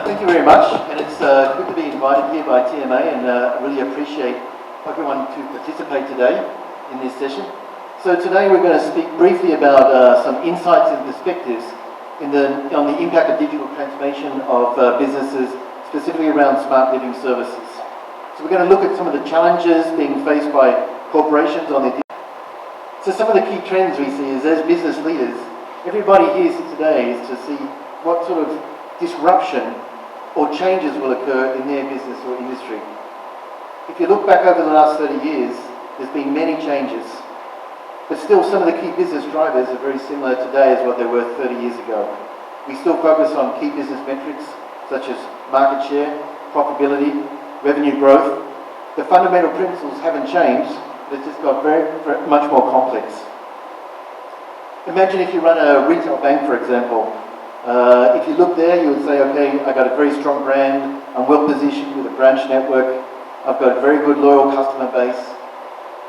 Thank you very much, and it's good to be invited here by TMA, and I really appreciate everyone to participate today in this session. So today we're going to speak briefly about some insights and perspectives on the impact of digital transformation of businesses, specifically around smart living services. So we're going to look at some of the challenges being faced by corporations on their. So some of the key trends we see is, as business leaders, everybody here today is to see what sort of disruption or changes will occur in their business or industry. If you look back over the last 30 years, there's been many changes. But still, some of the key business drivers are very similar today as what they were 30 years ago. We still focus on key business metrics such as market share, profitability, revenue growth. The fundamental principles haven't changed, but it's just got very much more complex. Imagine if you run a retail bank, for example. If you look there, you would say, okay, I've got a very strong brand, I'm well positioned with a branch network, I've got a very good loyal customer base.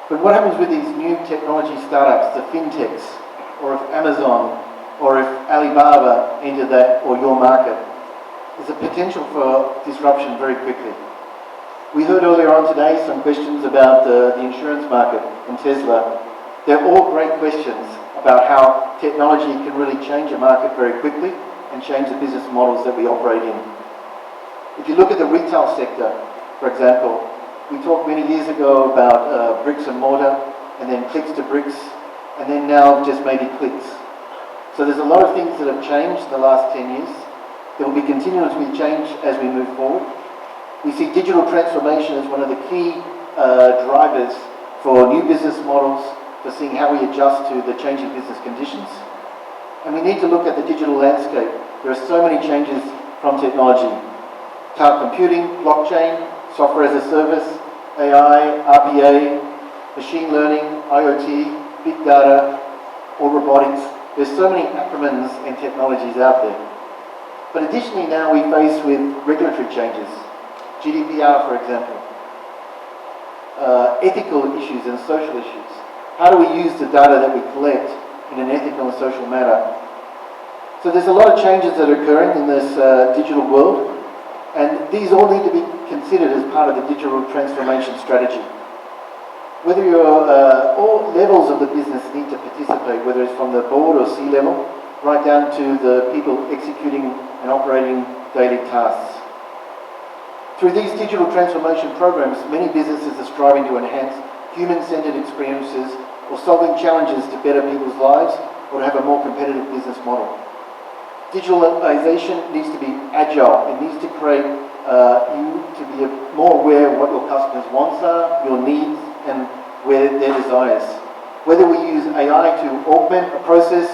But what happens with these new technology startups, the fintechs, or if Amazon, or if Alibaba enter that or your market? There's a potential for disruption very quickly. We heard earlier on today some questions about the insurance market and Tesla. They're all great questions about how technology can really change a market very quickly and change the business models that we operate in. If you look at the retail sector, for example, we talked many years ago about bricks and mortar, and then clicks to bricks, and then now just maybe clicks. So there's a lot of things that have changed in the last 10 years. There will be continuously change as we move forward. We see digital transformation as one of the key drivers for new business models, for seeing how we adjust to the changing business conditions. And we need to look at the digital landscape. There are so many changes from technology. Cloud computing, blockchain, software as a service, AI, RPA, machine learning, IoT, big data, or robotics. There's so many acronyms and technologies out there. But additionally now we face with regulatory changes. GDPR, for example. Ethical issues and social issues. How do we use the data that we collect in an ethical and social manner? So there's a lot of changes that are occurring in this digital world, and these all need to be considered as part of the digital transformation strategy. Whether you're, all levels of the business need to participate, whether it's from the board or C-level, right down to the people executing and operating daily tasks. Through these digital transformation programs, many businesses are striving to enhance human-centered experiences or solving challenges to better people's lives or to have a more competitive business model. Digitalization needs to be agile. It needs to create you to be more aware of what your customers' wants are, your needs, and where their desires. Whether we use AI to augment a process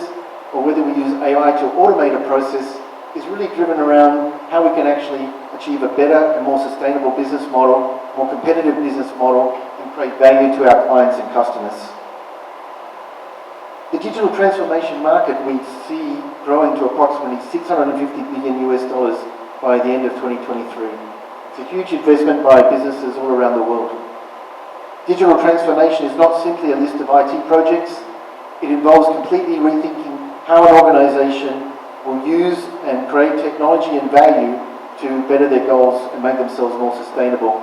or whether we use AI to automate a process is really driven around how we can actually achieve a better and more sustainable business model, more competitive business model, and create value to our clients and customers. The digital transformation market we see growing to approximately $650 billion by the end of 2023. It's a huge investment by businesses all around the world. Digital transformation is not simply a list of IT projects. It involves completely rethinking how an organization will use and create technology and value to better their goals and make themselves more sustainable.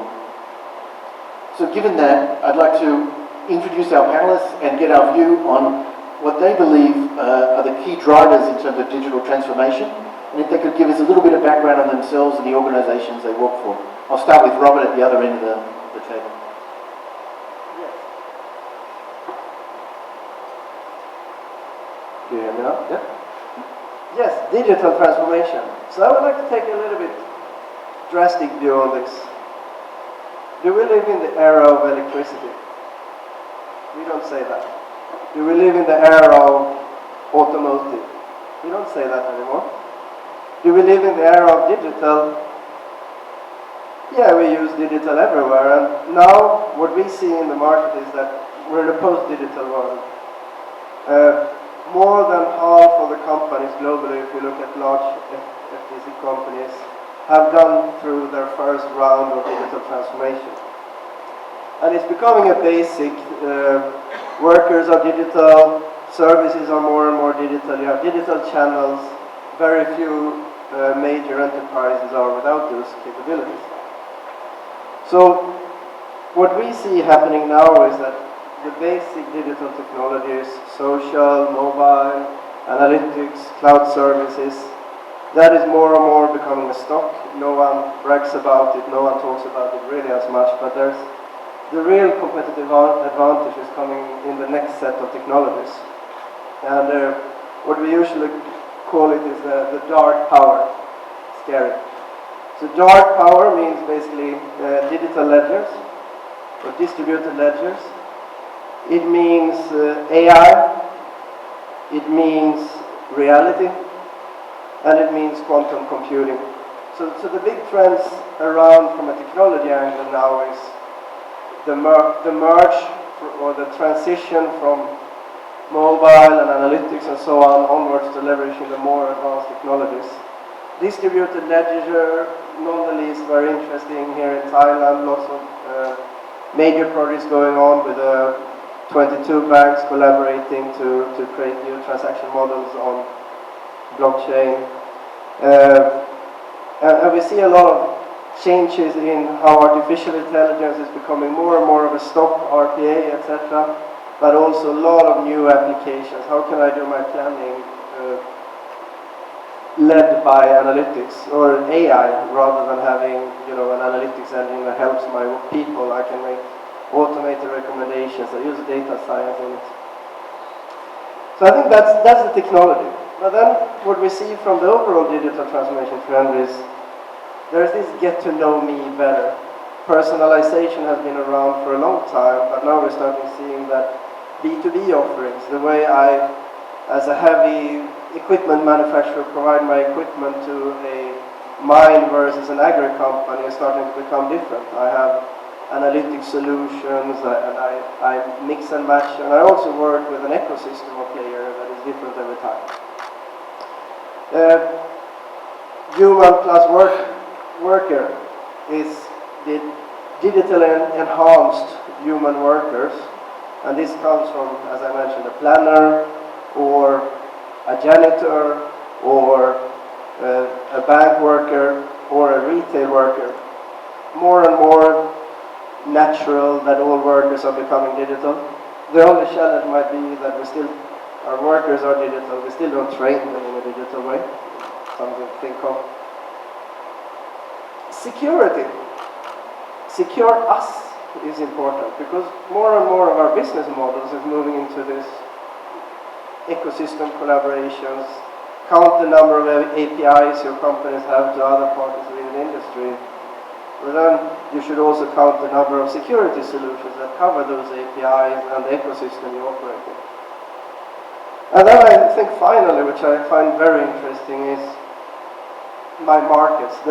So given that, I'd like to introduce our panelists and get our view on what they believe are the key drivers in terms of digital transformation, and if they could give us a little bit of background on themselves and the organizations they work for. I'll start with Robert at the other end of the table. Do you hear me now? Yeah. Yes, digital transformation. So I would like to take a little bit drastic view on this. Do we live in the era of electricity? We don't say that. Do we live in the era of automotive? We don't say that anymore. Do we live in the era of digital? Yeah, we use digital everywhere, and now what we see in the market is that we're in a post-digital world. More than half of the companies globally, if you look at large FTC companies, have gone through their first round of digital transformation. And it's becoming a basic. Workers are digital, services are more and more digital. You have digital channels, very few major enterprises are without those capabilities. So what we see happening now is that the basic digital technologies, social, mobile, analytics, cloud services, that is more and more becoming a stock. No one brags about it, no one talks about it really as much, but there's the real competitive advantage is coming in the next set of technologies. And what we usually call it is the dark power. Scary. So dark power means basically digital ledgers or distributed ledgers. It means AI, it means reality, and it means quantum computing. So the big trends around from a technology angle now is the merge or the transition from mobile and analytics and so on onwards to leveraging the more advanced technologies. Distributed ledger, not the least, very interesting here in Thailand. Lots of major projects going on with 22 banks collaborating to create new transaction models on blockchain. And we see a lot of changes in how artificial intelligence is becoming more and more of a stock, RPA, etc. But also a lot of new applications. How can I do my planning led by analytics or AI rather than having an analytics engine that helps my people? I can make automated recommendations. I use data science in it. So I think that's the technology. But then what we see from the overall digital transformation trend is there's this get to know me better. Personalization has been around for a long time, but now we're starting seeing that B2B offerings, the way I, as a heavy equipment manufacturer, provide my equipment to a mine versus an agri company is starting to become different. I have analytic solutions and I mix and match, and I also work with an ecosystem of players that is different every time. Human plus worker is the digitally enhanced human workers, and this comes from, as I mentioned, a planner or a janitor or a bank worker or a retail worker. More and more natural that all workers are becoming digital. The only challenge might be that our workers are digital, we still don't train them in a digital way. Something to think of. Security. Secure us is important because more and more of our business models is moving into this ecosystem collaborations. Count the number of APIs your companies have to other parties within the industry. But then you should also count the number of security solutions that cover those APIs and the ecosystem you operate in. And then I think finally, which I find very interesting, is my markets.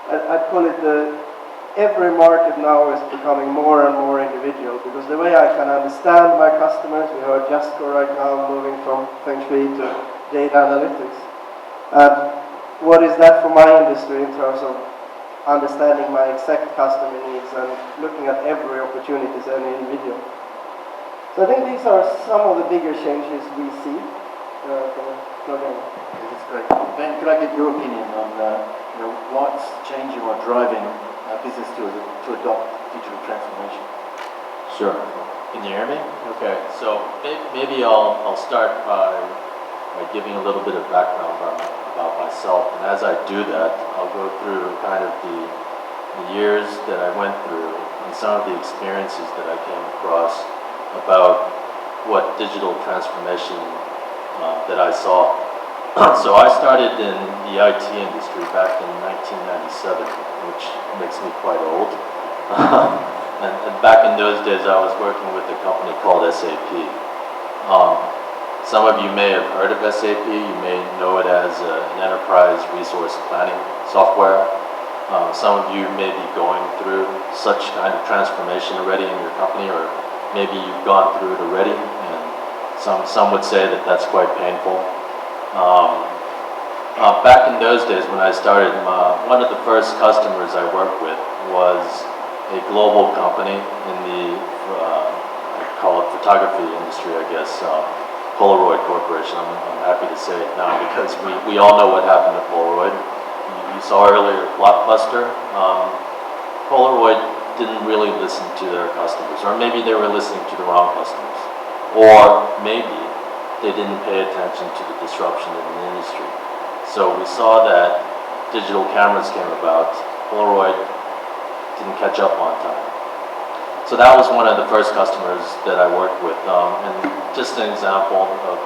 I'd call it every market now is becoming more and more individual because the way I can understand my customers, we heard Jasko right now moving from Feng Shui to data analytics. And what is that for my industry in terms of understanding my exact customer needs and looking at every opportunity as an individual? So I think these are some of the bigger changes we see from a plugin. That's great. Ben, could I get your opinion on what's changing or driving business to adopt digital transformation? Sure. Can you hear me? Okay. So maybe I'll start by giving a little bit of background about myself, and as I do that, I'll go through kind of the years that I went through and some of the experiences that I came across about what digital transformation that I saw. So I started in the IT industry back in 1997, which makes me quite old. And back in those days, I was working with a company called SAP. Some of you may have heard of SAP. You may know it as an enterprise resource planning software. Some of you may be going through such kind of transformation already in your company, or maybe you've gone through it already, and some would say that that's quite painful. Back in those days when I started, one of the first customers I worked with was a global company in the, I call it photography industry, I guess. Polaroid Corporation. I'm happy to say it now because we all know what happened to Polaroid. You saw earlier Blockbuster. Polaroid didn't really listen to their customers, or maybe they were listening to the wrong customers, or maybe they didn't pay attention to the disruption in the industry. So we saw that digital cameras came about. Polaroid didn't catch up on time. So that was one of the first customers that I worked with, and just an example of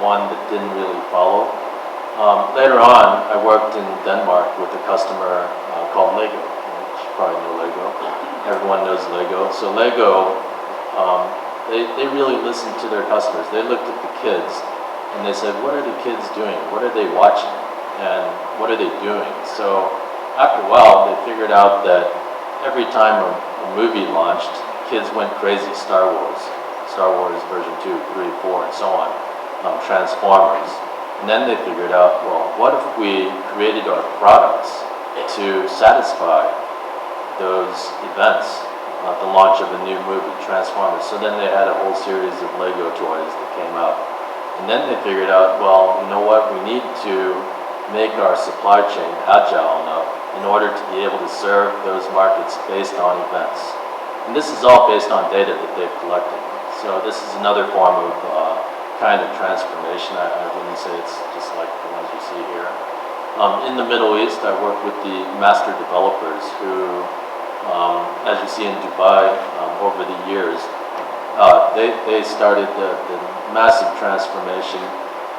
one that didn't really follow. Later on, I worked in Denmark with a customer called Lego. You probably know Lego. Everyone knows Lego. So Lego, they really listened to their customers. They looked at the kids and they said, what are the kids doing? What are they watching? And what are they doing? So after a while, they figured out that every time a movie launched, kids went crazy. Star Wars version 2, 3, 4, and so on. Transformers. And then they figured out, well, what if we created our products to satisfy those events, the launch of a new movie, Transformers. So then they had a whole series of Lego toys that came out. And then they figured out, well, you know what, we need to make our supply chain agile enough in order to be able to serve those markets based on events. And this is all based on data that they've collected. So this is another form of kind of transformation. I wouldn't say it's just like the ones you see here. In the Middle East, I work with the master developers who, as you see in Dubai, over the years, they started the massive transformation,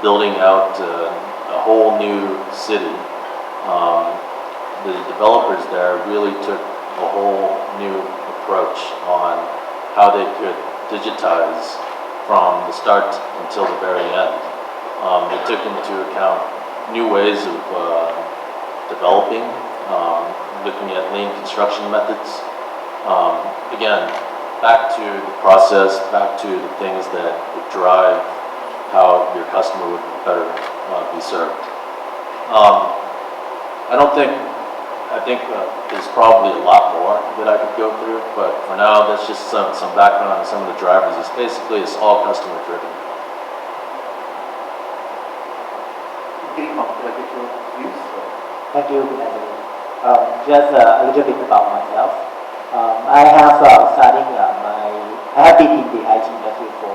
building out a whole new city. The developers there really took a whole new approach on how they could digitize from the start until the very end. They took into account new ways of developing, looking at lean construction methods. Again, back to the process, back to the things that would drive how your customer would better be served. I think there's probably a lot more that I could go through, but for now, that's just some background on some of the drivers. It's all customer driven. Could I get your views? Thank you, Anthony. Just a little bit about myself. I have I have been in the IT industry for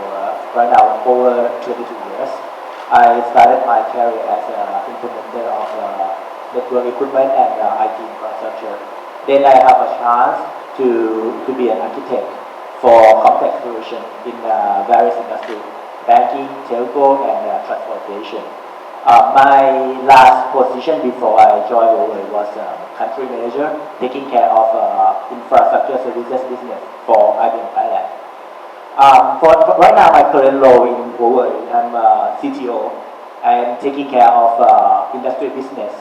right now over 22 years. I started my career as an implementer of network equipment and IT infrastructure. Then I have a chance to be an architect for complex solutions in various industries, banking, telco, and transportation. My last position before I joined Huawei was country manager, taking care of infrastructure services business for IBM Thailand. For right now, my current role in Huawei, I'm CTO. I am taking care of industry business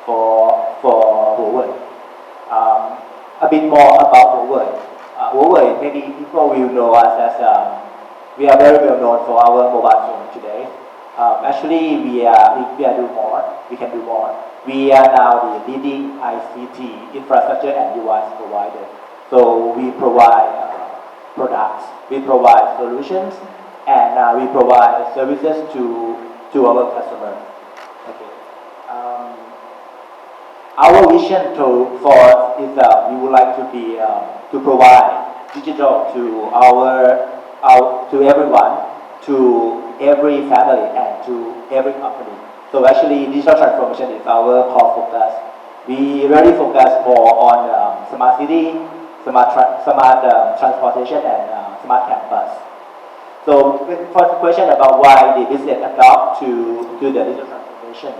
for Huawei. A bit more about Huawei. Huawei, maybe people will know us as we are very well known for our mobile phone today. Actually, we do more. We can do more. We are now the leading ICT infrastructure and device provider. So we provide products, we provide solutions, and we provide services to our customers. Okay. Our vision for us is we would like to be to provide digital to everyone, to every family, and to every company. So actually, digital transformation is our core focus. We really focus more on smart city, smart transportation, and smart campus. So for the question about why the business adopt to the digital transformation,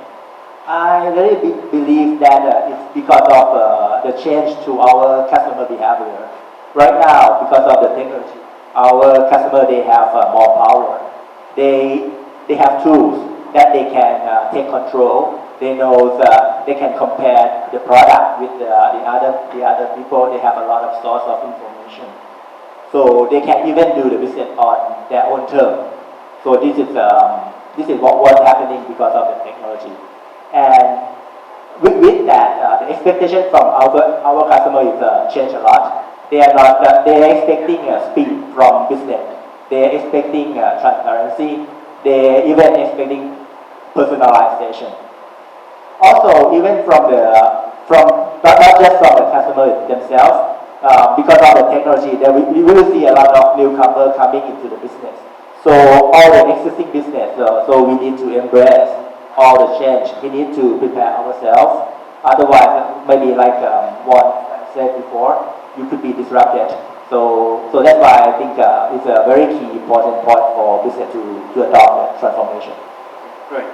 I really believe that it's because of the change to our customer behavior. Right now, because of the technology, our customer, they have more power. They have tools that they can take control. They know that they can compare the product with the other people. They have a lot of source of information. So they can even do the business on their own terms. So this is what's happening because of the technology. And with that, the expectation from our customer is changed a lot. They are expecting speed from business. They are expecting transparency. they even expecting personalization. Also, even from not just from the customer themselves, because of the technology, that we will see a lot of newcomers coming into the business. So all the existing business, so we need to embrace all the change. We need to prepare ourselves. Otherwise, maybe like what I said before, you could be disrupted. So that's why I think it's a very key important point for business to adopt that transformation. Great.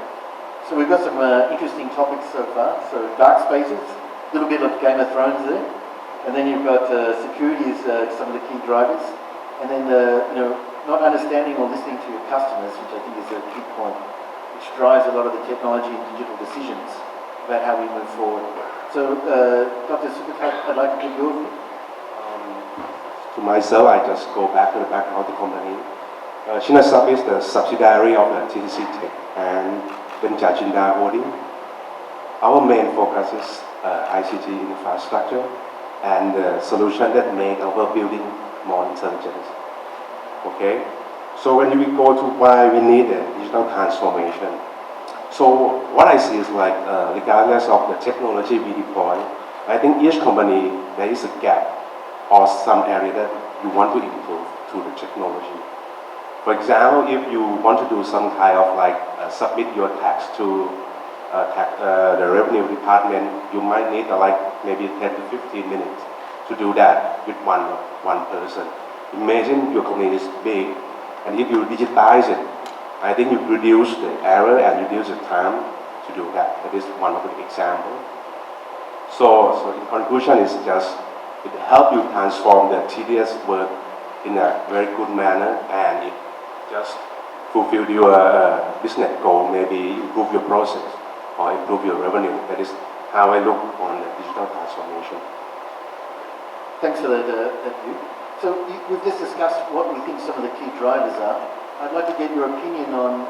So we've got some interesting topics so far. So dark spaces, a little bit of Game of Thrones there, and then you've got security is some of the key drivers, and then not understanding or listening to your customers, which I think is a key point, which drives a lot of the technology and digital decisions about how we move forward. So, Dr. Supakat, I'd like to give your view. To myself, I just go back to the background of the company. Shinasub is the subsidiary of the TTC Tech and Benicar Holding. Our main focus is ICT infrastructure and the solution that make our building more intelligent. Okay, so when we go to why we need a digital transformation, so what I see is like regardless of the technology we deploy, I think each company there is a gap or some area that you want to improve through the technology. For example, if you want to do some kind of like submit your tax to the revenue department, you might need like maybe 10 to 15 minutes to do that with one person. Imagine your company is big, and if you digitize it, I think you reduce the error and reduce the time to do that. That is one of the examples. So in conclusion, it's just it helps you transform the tedious work in a very good manner, and it just fulfill your business goal, maybe improve your process or improve your revenue. That is how I look on the digital transformation. Thanks for that view. So we've just discussed what we think some of the key drivers are. I'd like to get your opinion on,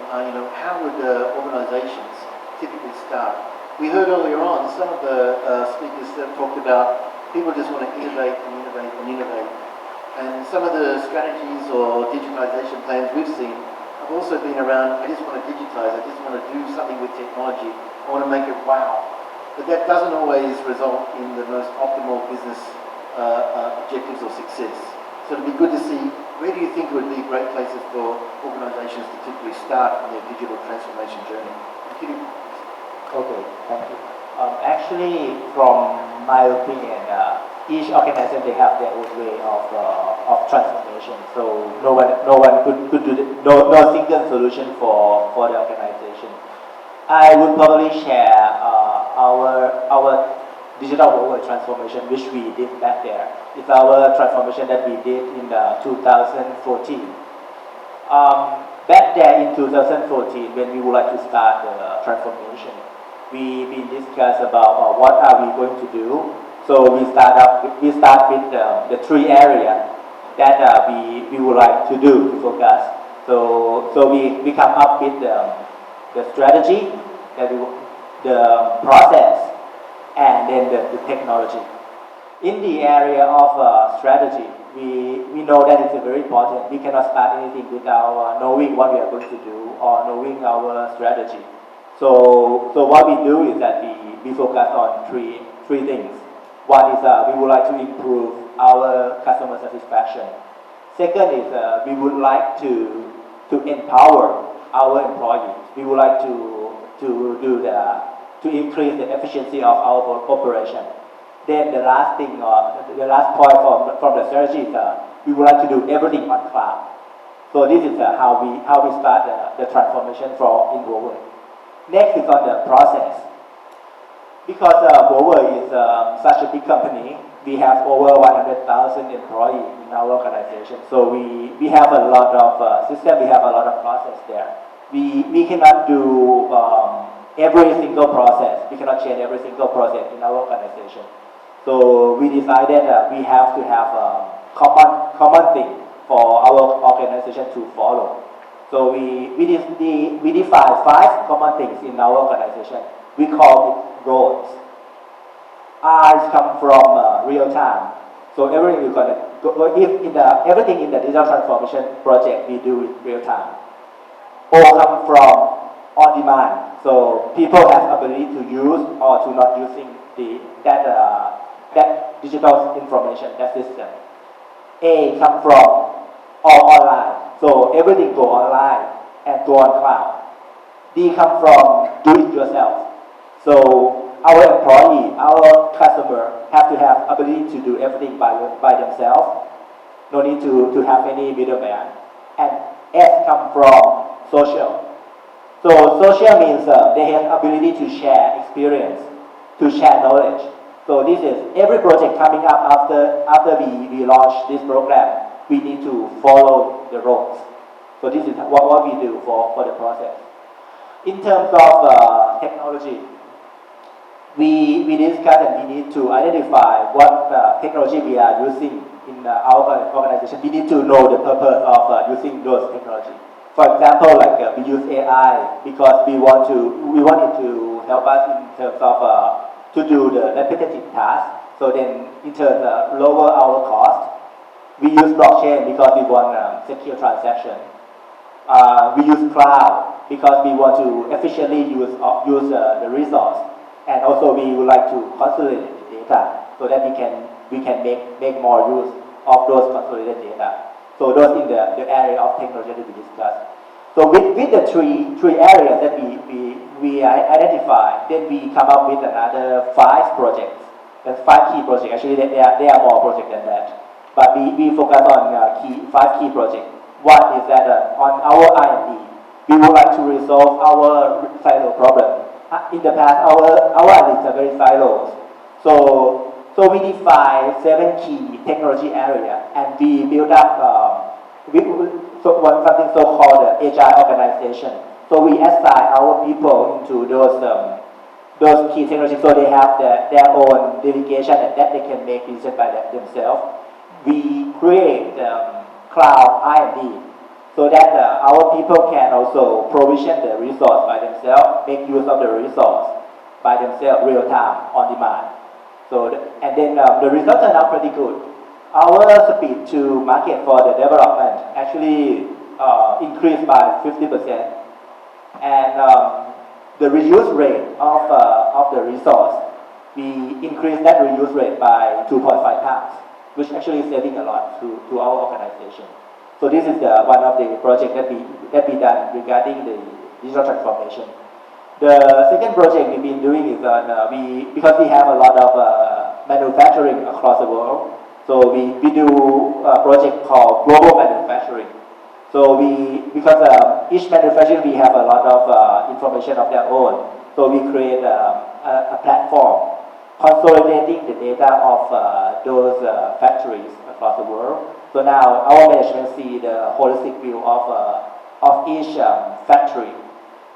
how would organizations typically start? We heard earlier on some of the speakers that talked about people just want to innovate and innovate and innovate. And some of the strategies or digitization plans we've seen have also been around, I just want to digitize, I just want to do something with technology, I want to make it wow. But that doesn't always result in the most optimal business objectives or success. So it'd be good to see, where do you think would be great places for organizations to typically start on their digital transformation journey? Okay, thank you. Actually, from my opinion, each organization they have their own way of transformation. So no one could do no single solution for the organization. I would probably share our digital world transformation which we did back there. It's our transformation that we did in 2014. Back there in 2014, when we would like to start the transformation, we discussed about what are we going to do. So we start with the three areas that we would like to do to focus. So we come up with the strategy, the process, and then the technology. In the area of strategy, we know that it's very important. We cannot start anything without knowing what we are going to do or knowing our strategy. So what we do is that we focus on three things. One is we would like to improve our customer satisfaction. Second is we would like to empower our employees. We would like to increase the efficiency of our operation. Then the last thing, the last point from the strategy is we would like to do everything on cloud. So this is how we start the transformation in Huawei. Next is on the process. Because Huawei is such a big company, we have over 100,000 employees in our organization. So we have a lot of system, we have a lot of process there. We cannot do every single process. We cannot change every single process in our organization. So we decided that we have to have a common thing for our organization to follow. So we define 5 common things in our organization. We call it roles. R come from real time. So everything everything in the digital transformation project we do it real time. O come from on demand. So people have ability to use or to not using that digital information, that system. A come from all online. So everything go online and go on cloud. D come from do it yourself. So our employee, our customer have to have ability to do everything by themselves. No need to have any middleman. And S come from social. So social means they have ability to share experience, to share knowledge. So this is every project coming up after we launch this program. We need to follow the roles. So this is what we do for the process. In terms of technology, we discuss and we need to identify what technology we are using in our organization. We need to know the purpose of using those technology. For example, like we use AI because we want it to help us in terms of to do the repetitive tasks. So then in turn lower our cost. We use blockchain because we want secure transaction. We use cloud because we want to efficiently use the resource. And also we would like to consolidate the data so that we can make more use of those consolidated data. So those in the area of technology that we discussed. So with the three areas that we identify, then we come up with another 5 projects. That's 5 key projects. Actually, there are more projects than that. But we focus on 5 key projects. One is that on our R&D, we would like to resolve our silo problem. In the past, our R&D are very silos. So we define 7 key technology areas, and we build up something so-called agile organization. So we assign our people into those key technologies, so they have their own delegation and that they can make decisions by themselves. We create cloud R&D so that our people can also provision the resource by themselves, make use of the resource by themselves, real time, on demand. So and then the results are now pretty good. Our speed to market for the development actually increased by 50%, and the reuse rate of the resource, we increased that reuse rate by 2.5 times, which actually is saving a lot to our organization. So this is one of the projects that we done regarding the digital transformation. The second project we've been doing is because we have a lot of manufacturing across the world. So we do a project called global manufacturing. So because each manufacturer we have a lot of information of their own. So we create a platform consolidating the data of those factories across the world. So now our management see the holistic view of each factory,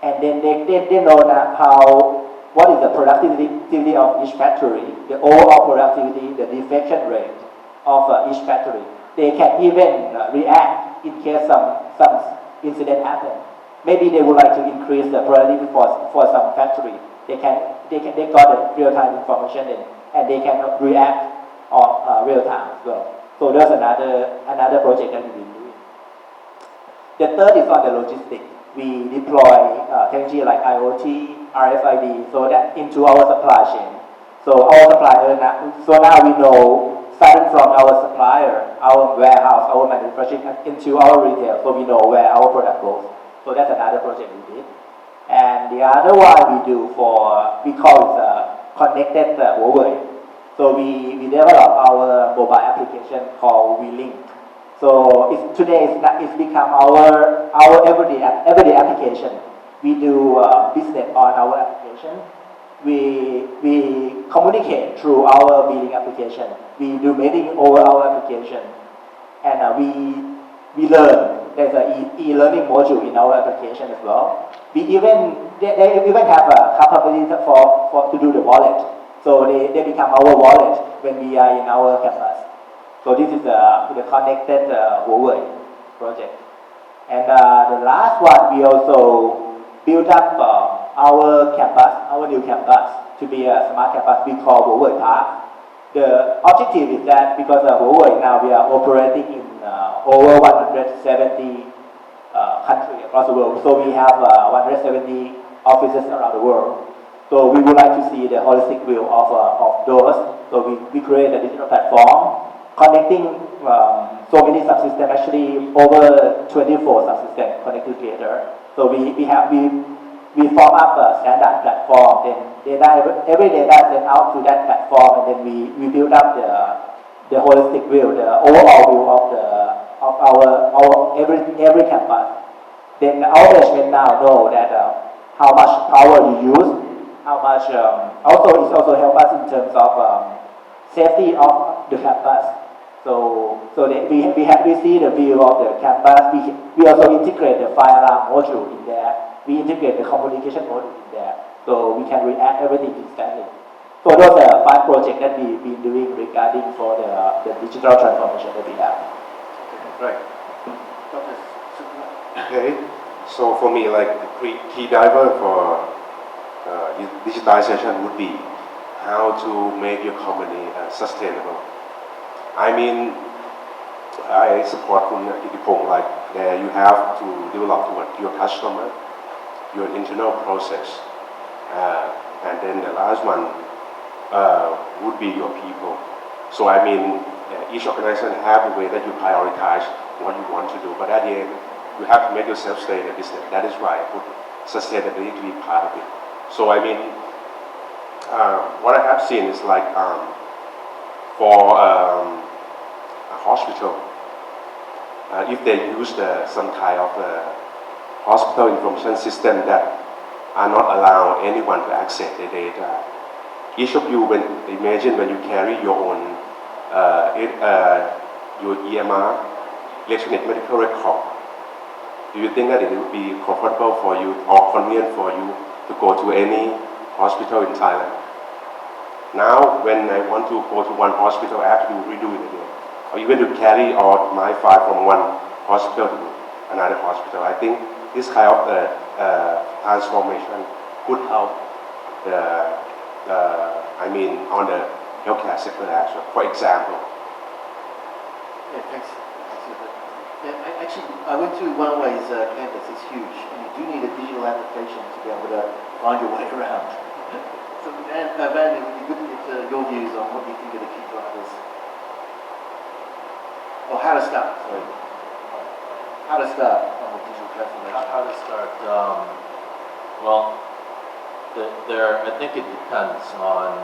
and then they know what is the productivity of each factory, the overall productivity, the defection rate of each factory. They can even react in case some incident happen. Maybe they would like to increase the productivity for some factory. They got the real-time information and they can react on real-time as well. So there's another project that we've been doing. The third is on the logistics. We deploy technology like IoT, RFID, so that into our supply chain. So our supplier now we know, starting from our supplier, our warehouse, our manufacturing into our retail, so we know where our product goes. So that's another project we did. And the other one we call it connected Huawei. So we develop our mobile application called WeLink. So today it's become our everyday application. We do business on our application. We communicate through our billing application. We do meeting over our application, and we learn. There's an e-learning module in our application as well. They even have a capability to do the wallet. So they become our wallet when we are in our campus. So this is the connected Huawei project. And the last one, we also built up our campus, our new campus, to be a smart campus we call Huawei Park. The objective is that because Huawei now we are operating in over 170 countries across the world. So we have 170 offices around the world. So we would like to see the holistic view of those. So we create a digital platform connecting so many subsystems, actually over 24 subsystems connected together. So we form up a standard platform, then every data sent out to that platform, and then we build up the holistic view, the overall view of our every campus. Then our management now know that how much power you use, how much it also help us in terms of safety of the campus. So we see the view of the campus. We also integrate the fire alarm module in there. We integrate the communication module in there, so we can react everything instantly. So those are 5 projects that we've been doing regarding for the digital transformation that we have. Great. Okay, so for me, like the key driver for digitalization would be how to make your company sustainable. I mean, I support Kun Kitipong, like there you have to develop toward your customer, your internal process, and then the last one would be your people. So I mean, each organization have a way that you prioritize what you want to do, but at the end, you have to make yourself stay in the business. That is why I put sustainability to be part of it. So I mean, what I have seen is like for a hospital, if they use some kind of hospital information system that are not allow anyone to access the data. Each of you, imagine when you carry your own your EMR, electronic medical record. Do you think that it would be comfortable for you or convenient for you to go to any hospital in Thailand? Now, when I want to go to one hospital, I have to redo it again, or even to carry out my file from one hospital to another hospital. I think this kind of transformation could help on the healthcare sector as well. For example. Yeah, thanks. Yeah, actually, I went to Huawei's campus. It's huge, and you do need a digital application to be able to find your way around. So, Van, it would be good to get your views on what you think are the key drivers, or how to start. Sorry, how to start on the digital transformation. How to start? Well, I think it depends on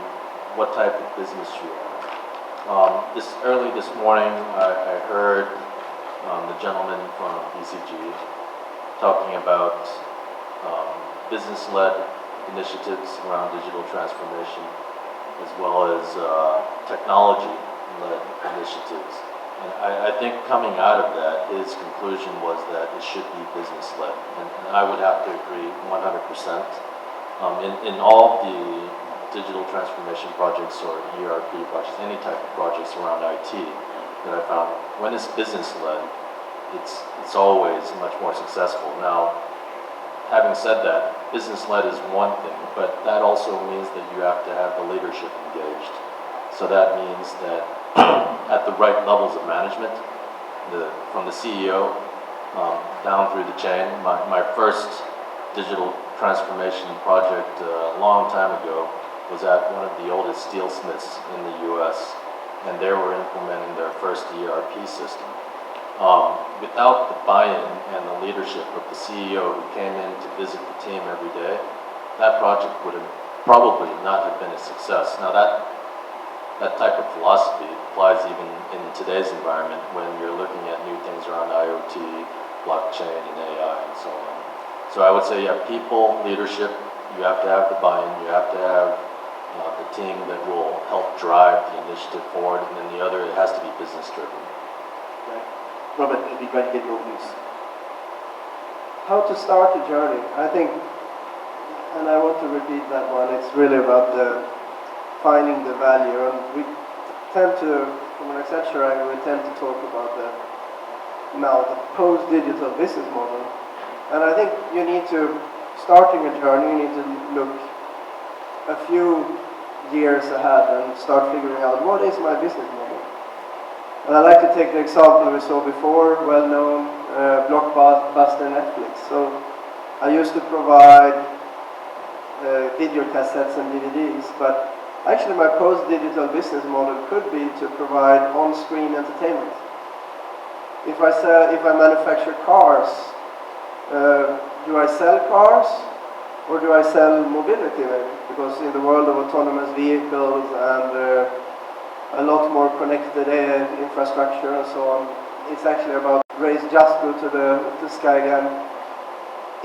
what type of business you are. Early this morning, I heard the gentleman from BCG talking about business-led initiatives around digital transformation, as well as technology-led initiatives. And I think coming out of that, his conclusion was that it should be business-led, and I would have to agree 100%. In all the digital transformation projects or ERP projects, any type of projects around IT that I found, when it's business-led, it's always much more successful. Now, having said that, business-led is one thing, but that also means that you have to have the leadership engaged. So that means that at the right levels of management, from the CEO down through the chain. My first digital transformation project a long time ago was at one of the oldest steelsmiths in the U.S., and they were implementing their first ERP system. Without the buy-in and the leadership of the CEO who came in to visit the team every day, that project would have probably not have been a success. Now that type of philosophy applies even in today's environment when you're looking at new things around IoT, blockchain, and AI, and so on. So I would say, yeah, people, leadership, you have to have the buy-in, you have to have the team that will help drive the initiative forward, and then the other, it has to be business-driven. Right. Robert, it'd be great to get your views. How to start the journey? I think, and I want to repeat that one, it's really about finding the value, and we tend to, from an Accenture angle, we tend to talk about the post-digital business model. And I think you need to, starting a journey, you need to look a few years ahead and start figuring out what is my business model. And I like to take the example we saw before, well-known blockbuster Netflix. So I used to provide video cassettes and DVDs, but actually my post-digital business model could be to provide on-screen entertainment. If I manufacture cars, do I sell cars or do I sell mobility maybe? Because in the world of autonomous vehicles and a lot more connected infrastructure and so on, it's actually about raise just go to the sky again.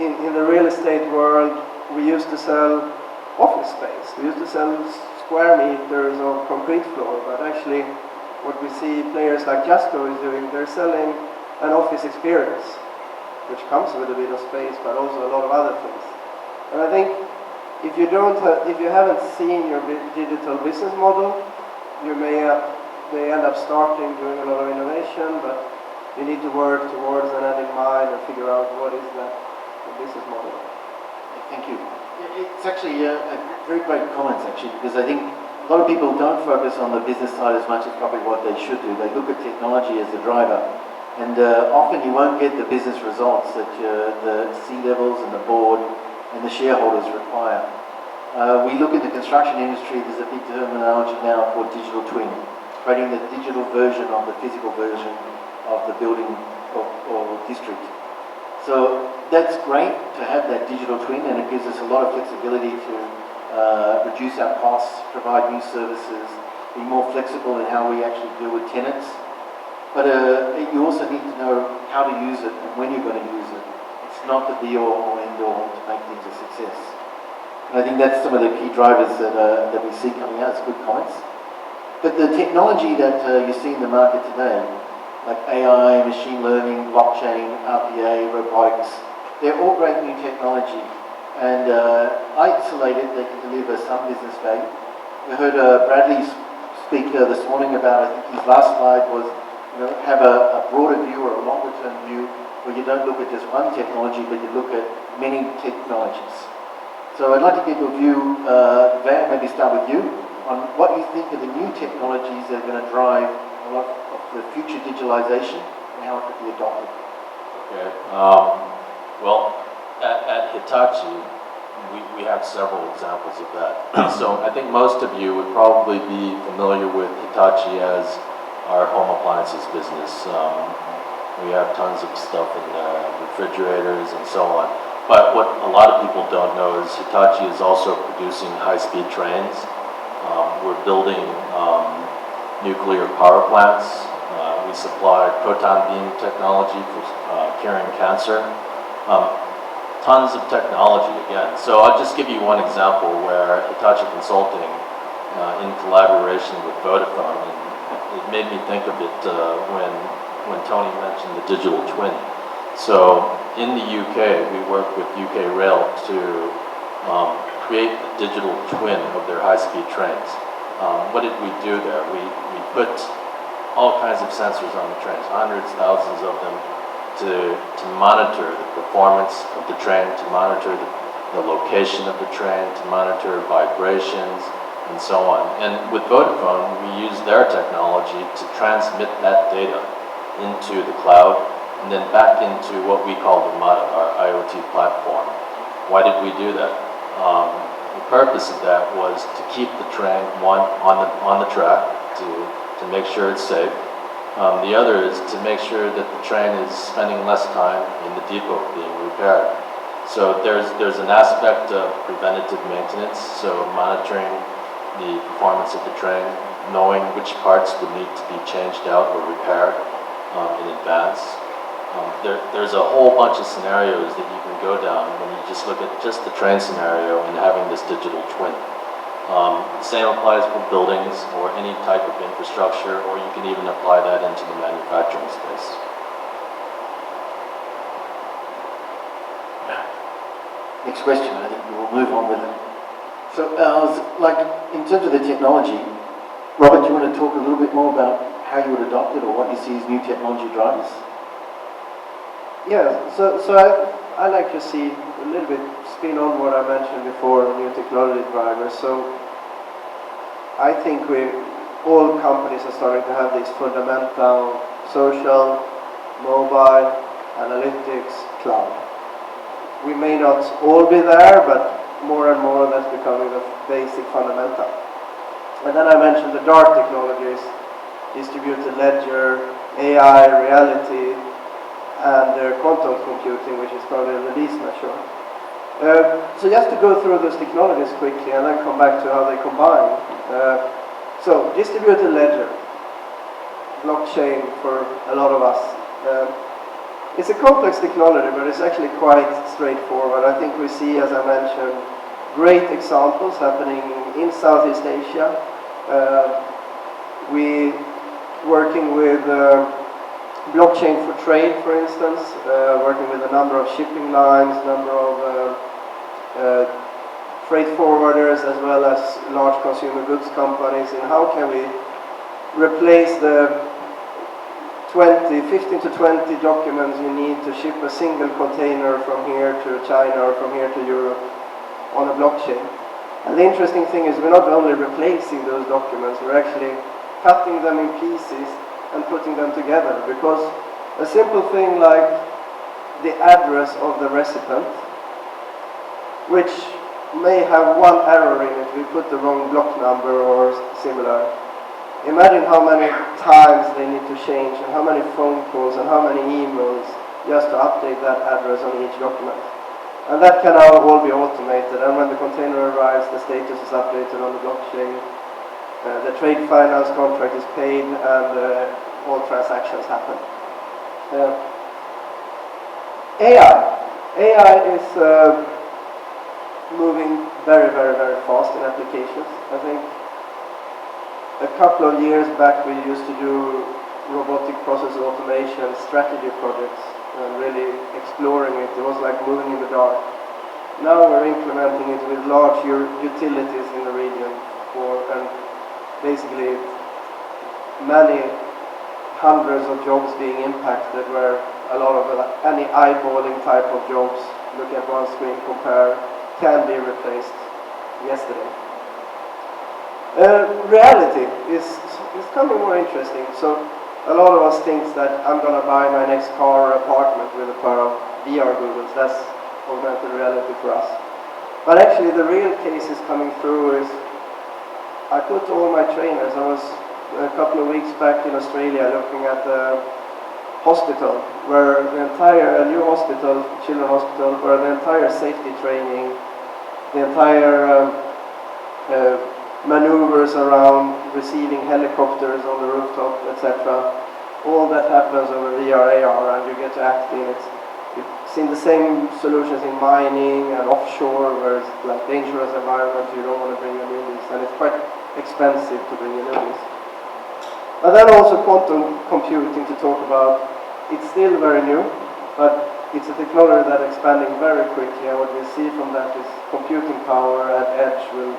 In the real estate world, we used to sell office space. We used to sell square meters of concrete floor, but actually what we see players like Justo is doing, they're selling an office experience, which comes with a bit of space, but also a lot of other things. And I think if you haven't seen your digital business model, you may end up starting doing a lot of innovation, but you need to work towards an end in mind and figure out what is the business model. Thank you. It's actually a very great comments actually, because I think a lot of people don't focus on the business side as much as probably what they should do. They look at technology as the driver, and often you won't get the business results that the C-levels and the board and the shareholders require. We look at the construction industry, there's a big terminology now called digital twin, creating the digital version of the physical version of the building or district. So that's great to have that digital twin, and it gives us a lot of flexibility to reduce our costs, provide new services, be more flexible in how we actually deal with tenants. But you also need to know how to use it and when you're going to use it. It's not the be-all or end-all to make things a success. And I think that's some of the key drivers that we see coming out. It's good comments. But the technology that you see in the market today, like AI, machine learning, blockchain, RPA, robotics, they're all great new technology. And isolated, they can deliver some business value. We heard Bradley speak this morning about, I think his last slide was, have a broader view or a longer term view where you don't look at just one technology, but you look at many technologies. So I'd like to get your view, Van, maybe start with you, on what you think are the new technologies that are going to drive a lot of the future digitalization and how it could be adopted. Okay. Well, at Hitachi, we have several examples of that. So I think most of you would probably be familiar with Hitachi as our home appliances business. We have tons of stuff in refrigerators and so on. But what a lot of people don't know is Hitachi is also producing high-speed trains. We're building nuclear power plants. We supply proton beam technology for curing cancer. Tons of technology again. So I'll just give you one example where Hitachi Consulting, in collaboration with Vodafone, and it made me think of it when Tony mentioned the digital twin. So in the UK, we work with UK Rail to create a digital twin of their high-speed trains. What did we do there? We put all kinds of sensors on the trains, hundreds, thousands of them, to monitor the performance of the train, to monitor the location of the train, to monitor vibrations, and so on. And with Vodafone, we use their technology to transmit that data into the cloud and then back into what we call the MATA, our IoT platform. Why did we do that? The purpose of that was to keep the train, one, on the track, to make sure it's safe. The other is to make sure that the train is spending less time in the depot being repaired. So there's an aspect of preventative maintenance, so monitoring the performance of the train, knowing which parts would need to be changed out or repaired in advance. There's a whole bunch of scenarios that you can go down when you just look at just the train scenario and having this digital twin. The same applies for buildings or any type of infrastructure, or you can even apply that into the manufacturing space. Next question, I think we will move on with it. So, like, in terms of the technology, Robert, do you want to talk a little bit more about how you would adopt it or what you see as new technology drivers? Yeah, so I like to see a little bit spin on what I mentioned before, new technology drivers. So I think all companies are starting to have these fundamental social, mobile, analytics, cloud. We may not all be there, but more and more that's becoming the basic fundamental. And then I mentioned the dark technologies, distributed ledger, AI, reality, and quantum computing, which is probably the least mature. So just to go through those technologies quickly and then come back to how they combine. So distributed ledger, blockchain for a lot of us. It's a complex technology, but it's actually quite straightforward. I think we see, as I mentioned, great examples happening in Southeast Asia. We working with blockchain for trade, for instance, working with a number of shipping lines, number of freight forwarders, as well as large consumer goods companies, and how can we replace the 15 to 20 documents you need to ship a single container from here to China or from here to Europe on a blockchain. And the interesting thing is we're not only replacing those documents, we're actually cutting them in pieces and putting them together, because a simple thing like the address of the recipient, which may have one error in it, we put the wrong block number or similar. Imagine how many times they need to change and how many phone calls and how many emails just to update that address on each document. And that can now all be automated, and when the container arrives, the status is updated on the blockchain. The trade finance contract is paid and all transactions happen. AI is moving very, very, very fast in applications. I think a couple of years back we used to do robotic process automation strategy projects and really exploring it. It was like moving in the dark. Now we're implementing it with large utilities in the region and basically many hundreds of jobs being impacted, where a lot of any eyeballing type of jobs, look at one screen, compare, can be replaced yesterday. Reality is becoming more interesting. So a lot of us think that I'm going to buy my next car or apartment with a pair of VR goggles. That's augmented reality for us. But actually the real case is coming through is I put all my trainers. I was a couple of weeks back in Australia looking at the hospital, where the entire new hospital, children's hospital, where the entire safety training, the entire maneuvers around receiving helicopters on the rooftop, etc. All that happens over VR, AR, and you get to act in it. You've seen the same solutions in mining and offshore, where it's like dangerous environment, you don't want to bring in these, and it's quite expensive to bring in these. And then also quantum computing to talk about. It's still very new, but it's a technology that's expanding very quickly, and what we see from that is computing power at edge will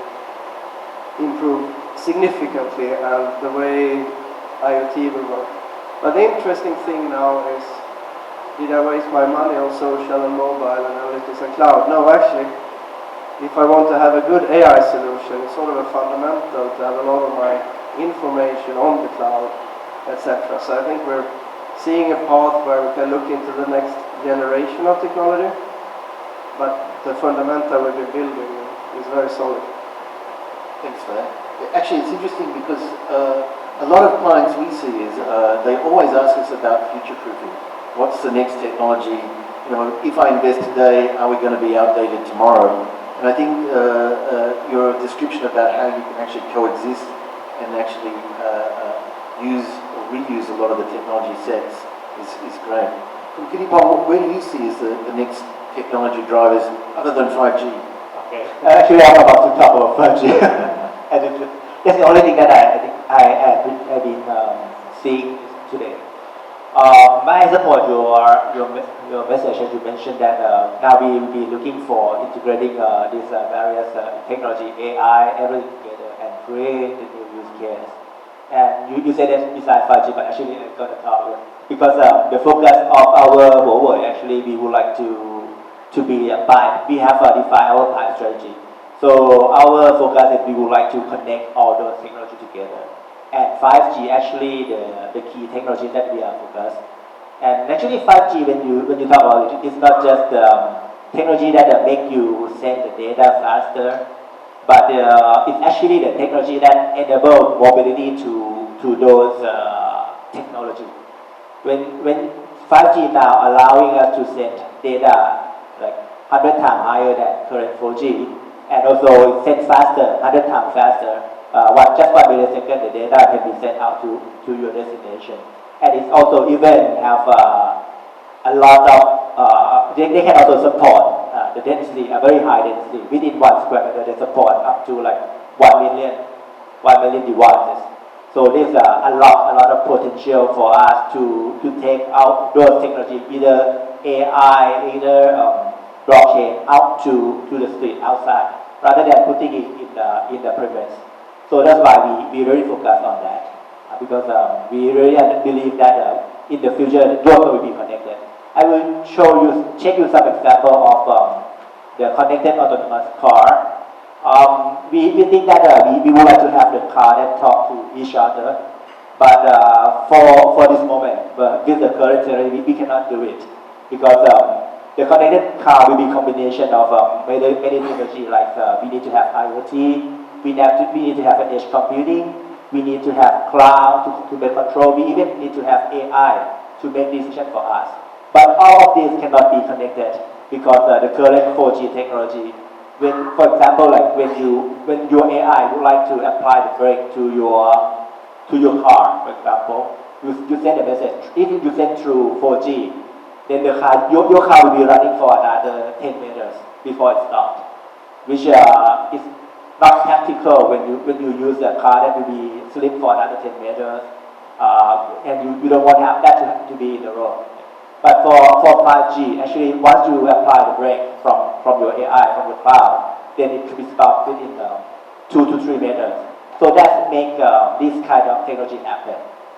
improve significantly, and the way IoT will work. But the interesting thing now is, did I waste my money on social and mobile analytics and cloud? No, actually, if I want to have a good AI solution, it's sort of a fundamental to have a lot of my information on the cloud, etc. So I think we're seeing a path where we can look into the next generation of technology, but the fundamental we've been building is very solid. Thanks for that. Actually, it's interesting because a lot of clients we see is they always ask us about future-proofing. What's the next technology? You know, if I invest today, are we going to be outdated tomorrow? And I think your description about how you can actually coexist and actually use or reuse a lot of the technology sets is great. From Kiripal, where do you see as the next technology drivers other than 5G? Okay. Actually, I'm about to talk about 5G. That's the only thing that I think I've been seeing today. I support your message as you mentioned that now we will be looking for integrating these various technology, AI, everything together and create the new use case. And you said that besides 5G, but actually I'm going to talk because the focus of our Huawei actually we would like to be we have defined our strategy. So our focus is we would like to connect all those technology together. and 5G actually the key technology that we are focused. And actually 5G when you talk about it, it's not just technology that make you send the data faster, but it's actually the technology that enable mobility to those technology. When 5G now allowing us to send data like 100 times higher than current 4G, and also send faster, 100 times faster. Just 1 millisecond, the data can be sent out to your destination. And it's also even have a lot of, they can also support the density, a very high density. Within 1 square meter, they support up to like 1 million devices. So there's a lot of potential for us to take out those technology, either AI, either blockchain out to the street outside, rather than putting it in the premise. So that's why we really focus on that, because we really believe that in the future the world will be connected. I will check you some example of the connected autonomous car. We think that we would like to have the car that talk to each other, but for this moment, with the current technology, we cannot do it because the connected car will be combination of many technology like we need to have IoT, we need to have an edge computing, we need to have cloud to make control, we even need to have AI to make decision for us. But all of this cannot be connected because the current 4G technology, for example, like when your AI would like to apply the brake to your car, for example, you send a message. If you send through 4G, then your car will be running for another 10 meters before it stops, which is not practical when you use a car that will be slip for another 10 meters, and you don't want that to be in the road. But for 5G, actually, once you apply the brake from your AI, from the cloud, then it should be stopped within 2 to 3 meters. So that make this kind of technology happen.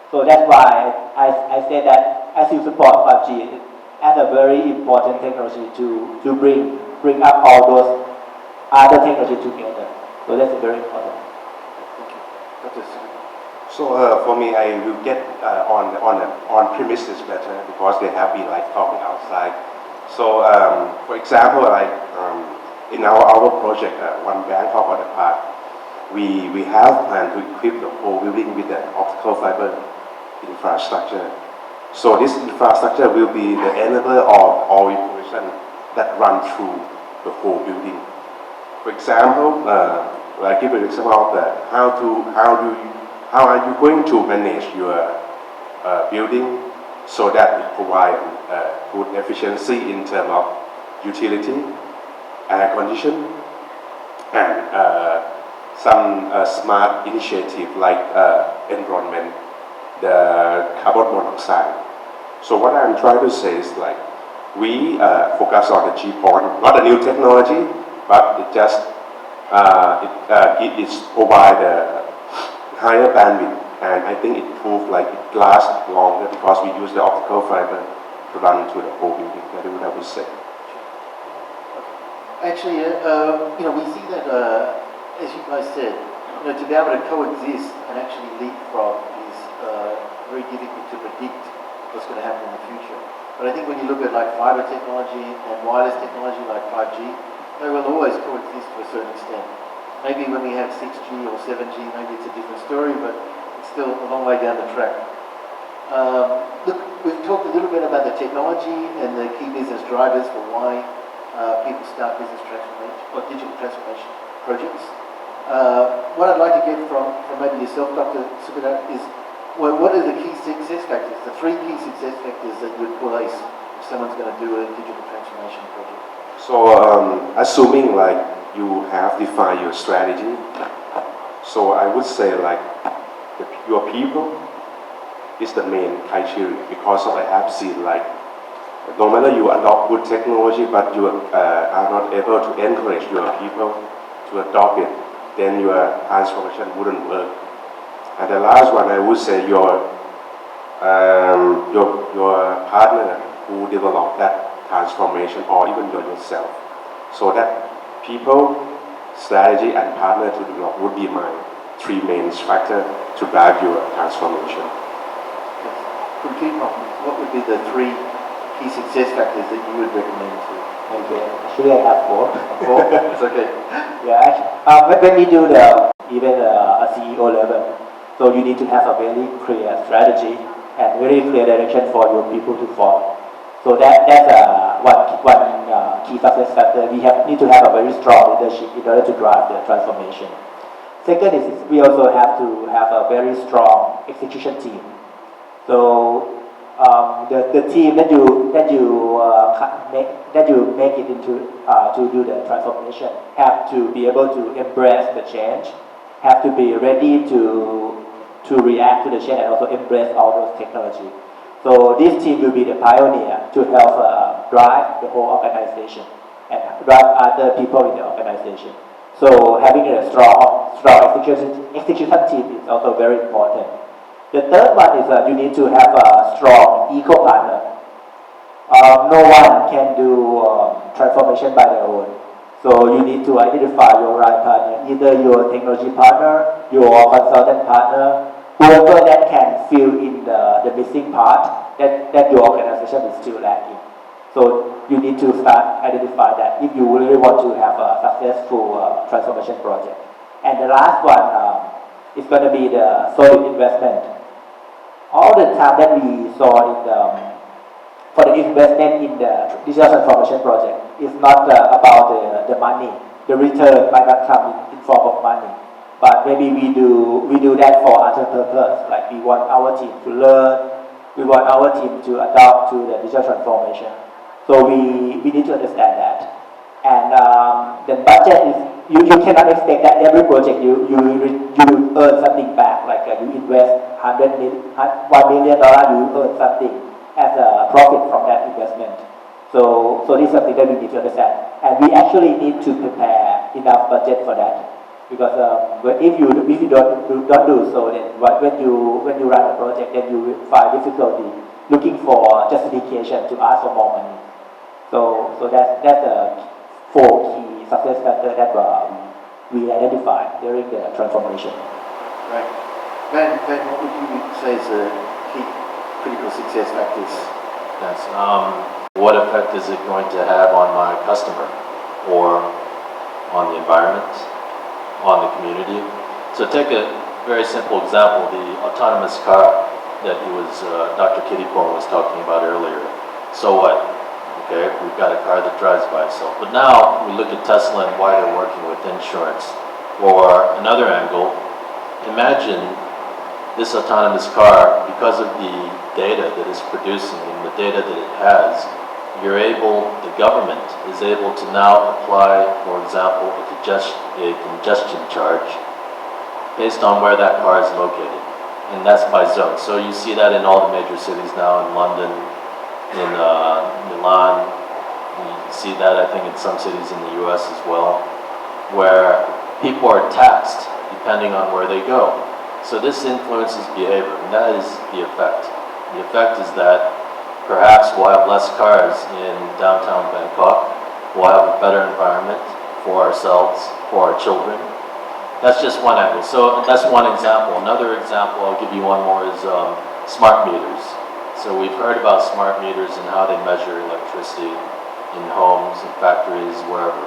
So that's why I say that as you support 5G, as a very important technology to bring up all those other technology together. So that's very important. Thank you. So for me, I will get on premises better because they have been like talking outside. So for example, like in our project, one Bangkok or the park, we have planned to equip the whole building with the optical fiber infrastructure. So this infrastructure will be the enabler of all information that run through the whole building. For example, I give an example of that. How are you going to manage your building so that it provides good efficiency in terms of utility, air condition, and some smart initiative like environment, the carbon monoxide. So what I'm trying to say is like we focus on the G-point, not a new technology, but it just it provide a higher bandwidth, and I think it proved like it lasts longer because we use the optical fiber to run to the whole building. That is what I would say. Actually, we see that, as you guys said, to be able to coexist and actually leapfrog is very difficult to predict what's going to happen in the future. But I think when you look at like fiber technology and wireless technology like 5G, they will always coexist to a certain extent. Maybe when we have 6G or 7G, maybe it's a different story, but it's still a long way down the track. Look, we've talked a little bit about the technology and the key business drivers for why people start business transformation or digital transformation projects. What I'd like to get from maybe yourself, Dr. Sukadat, is what are the key success factors, the 3 key success factors that you would place if someone's going to do a digital transformation project? So assuming like you have defined your strategy, so I would say like your people is the main criteria because I have seen like no matter you adopt good technology but you are not able to encourage your people to adopt it, then your transformation wouldn't work. And the last one I would say your partner who developed that transformation or even yourself. So that people, strategy and partner to develop would be my three main factors to drive your transformation. Could keep on. What would be the three key success factors that you would recommend to? Okay, actually I have four. Four? It's okay. Yeah, actually, when we do even a CEO level, so you need to have a very clear strategy and very clear direction for your people to follow. So that's one key success factor. We need to have a very strong leadership in order to drive the transformation. Second is we also have to have a very strong execution team. So the team that you make it into to do the transformation have to be able to embrace the change, have to be ready to react to the change and also embrace all those technology. So this team will be the pioneer to help drive the whole organization and drive other people in the organization. So having a strong execution team is also very important. The third one is you need to have a strong eco-partner. No one can do transformation by their own. So you need to identify your right partner, either your technology partner, your consultant partner, whoever that can fill in the missing part that your organization is still lacking. So you need to start identify that if you really want to have a successful transformation project. And the last one is going to be the solid investment. All the time that we saw for the investment in the digital transformation project is not about the money. The return might not come in form of money, but maybe we do that for other purpose. Like we want our team to learn, we want our team to adopt to the digital transformation. So we need to understand that. And the budget is you cannot expect that every project you earn something back. Like you invest $1 million, you earn something as a profit from that investment. So this is something that we need to understand, and we actually need to prepare enough budget for that. Because if you don't do so, then when you run a project, then you will find difficulty looking for justification to ask for more money. So that's the four key success factors that we identified during the transformation. Right. Van, what would you say is the key critical success factors? Yes. What effect is it going to have on my customer or on the environment, on the community? So take a very simple example, the autonomous car that Dr. Kittipong was talking about earlier. So what? Okay, we've got a car that drives by itself. But now we look at Tesla and why they're working with insurance. Or another angle, imagine this autonomous car, because of the data that it's producing and the data that it has, the government is able to now apply, for example, a congestion charge based on where that car is located. And that's by zone. So you see that in all the major cities now, in London, in Milan. You see that, I think, in some cities in the US as well, where people are taxed depending on where they go. So this influences behavior, and that is the effect. The effect is that perhaps we'll have less cars in downtown Bangkok, we'll have a better environment for ourselves, for our children. That's just one angle. So that's one example. Another example, I'll give you one more, is smart meters. So we've heard about smart meters and how they measure electricity in homes, in factories, wherever.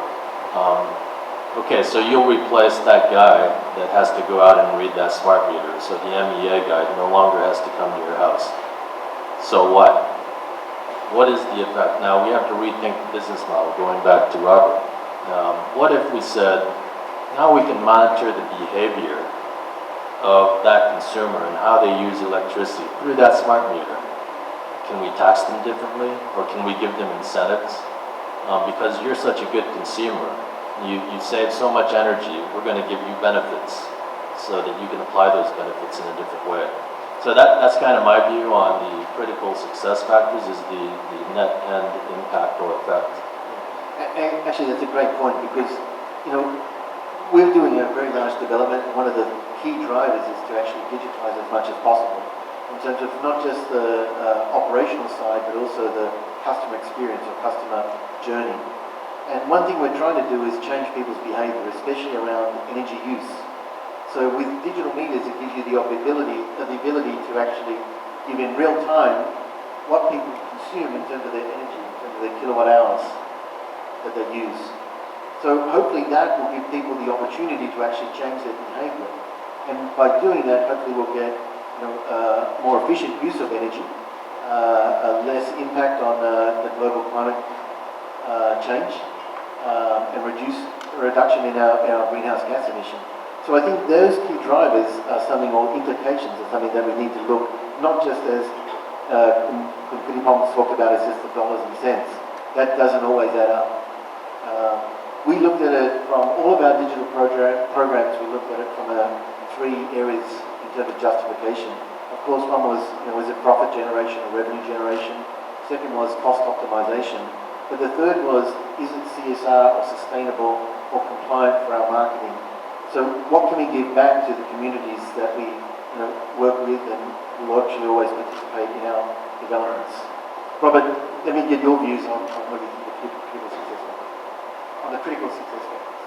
Okay, so you'll replace that guy that has to go out and read that smart meter. So the MEA guy no longer has to come to your house. So what? What is the effect? Now we have to rethink the business model, going back to Robert. What if we said, now we can monitor the behavior of that consumer and how they use electricity through that smart meter? Can we tax them differently, or can we give them incentives? Because you're such a good consumer, you save so much energy, we're going to give you benefits so that you can apply those benefits in a different way. So that's kind of my view on the critical success factors, is the net end impact or effect. Actually, that's a great point, because we're doing a very large development. One of the key drivers is to actually digitize as much as possible, in terms of not just the operational side, but also the customer experience or customer journey. And one thing we're trying to do is change people's behavior, especially around energy use. So with digital meters, it gives you the ability to actually give in real time what people consume in terms of their energy, in terms of their kilowatt hours that they use. So hopefully that will give people the opportunity to actually change their behaviour. And by doing that, hopefully we'll get more efficient use of energy, less impact on the global climate change, and reduction in our greenhouse gas emission. So I think those key drivers are something, or implications are something that we need to look, not just as Kunpitipong talked about, as just the dollars and cents. That doesn't always add up. We looked at it from all of our digital programs. We looked at it from three areas in terms of justification. Of course, one was, was it profit generation or revenue generation? Second was cost optimization. But the third was, is it CSR or sustainable or compliant for our marketing? So what can we give back to the communities that we work with and will actually always participate in our developments? Robert, let me get your views on what you think the critical success factors. On the critical success factors.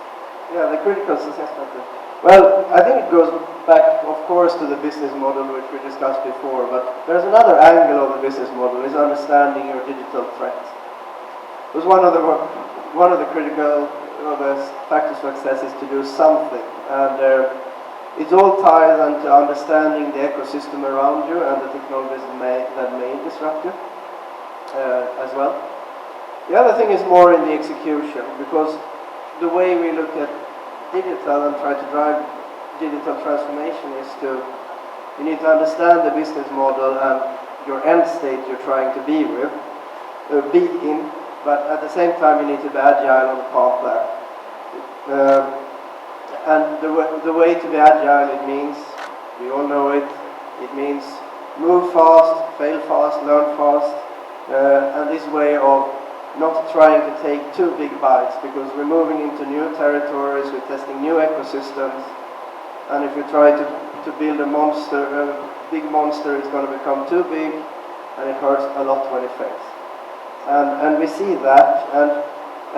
Yeah, the critical success factors. Well, I think it goes back, of course, to the business model which we discussed before, but there's another angle of the business model, is understanding your digital threat. It was one of the critical factors for success is to do something, and it all ties into understanding the ecosystem around you and the technologies that may disrupt you as well. The other thing is more in the execution, because the way we look at digital and try to drive digital transformation is you need to understand the business model and your end state you're trying to be in, but at the same time you need to be agile on the path there. And the way to be agile, it means, we all know it means move fast, fail fast, learn fast, and this way of not trying to take too big bites, because we're moving into new territories, we're testing new ecosystems, and if you try to build a big monster, it's going to become too big, and it hurts a lot when it fails. And we see that. And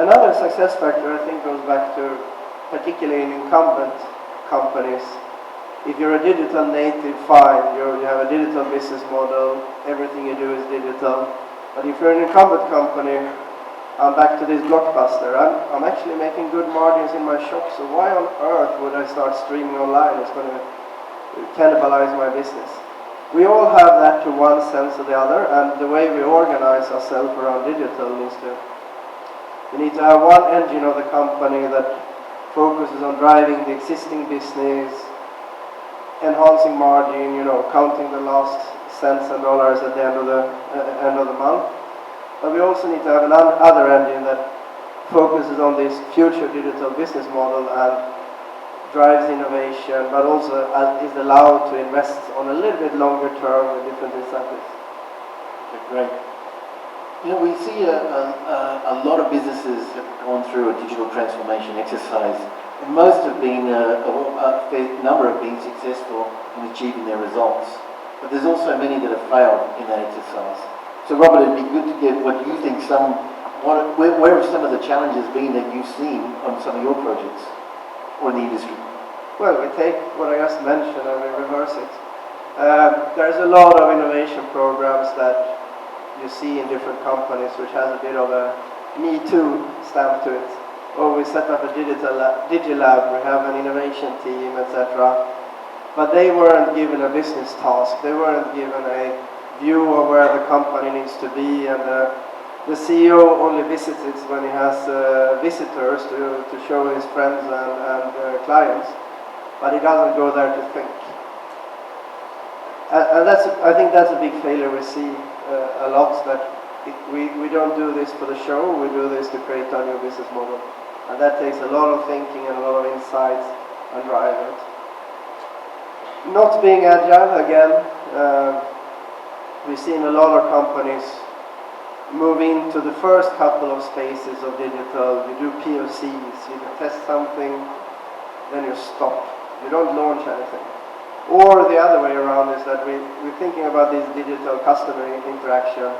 another success factor, I think, goes back to, particularly in incumbent companies. If you're a digital native, fine, you have a digital business model, everything you do is digital. But if you're an incumbent company, I'm back to this blockbuster. I'm actually making good margins in my shop, so why on earth would I start streaming online? It's going to cannibalize my business. We all have that to one sense or the other, and the way we organize ourselves around digital is you need to have one engine of the company that focuses on driving the existing business, enhancing margin, counting the last cents and dollars at the end of the month. But we also need to have another engine that focuses on this future digital business model and drives innovation, but also is allowed to invest on a little bit longer term with different incentives. Okay, great. We see a lot of businesses have gone through a digital transformation exercise, and most have been, a fair number have been successful in achieving their results. But there's also many that have failed in that exercise. So Robert, it'd be good to get what you think where have some of the challenges been that you've seen on some of your projects or in the industry? Well, we take what I just mentioned and we reverse it. There's a lot of innovation programs that you see in different companies which has a bit of a Me Too stamp to it. Or we set up a digilab, we have an innovation team, etc. But they weren't given a business task, they weren't given a view of where the company needs to be, and the CEO only visits it when he has visitors to show his friends and clients, but he doesn't go there to think. And I think that's a big failure we see a lot, that we don't do this for the show, we do this to create a new business model. And that takes a lot of thinking and a lot of insights and drive it. Not being agile, again, we've seen a lot of companies move into the first couple of spaces of digital. You do POCs, you test something, then you stop. You don't launch anything. Or the other way around is that we're thinking about this digital customer interaction.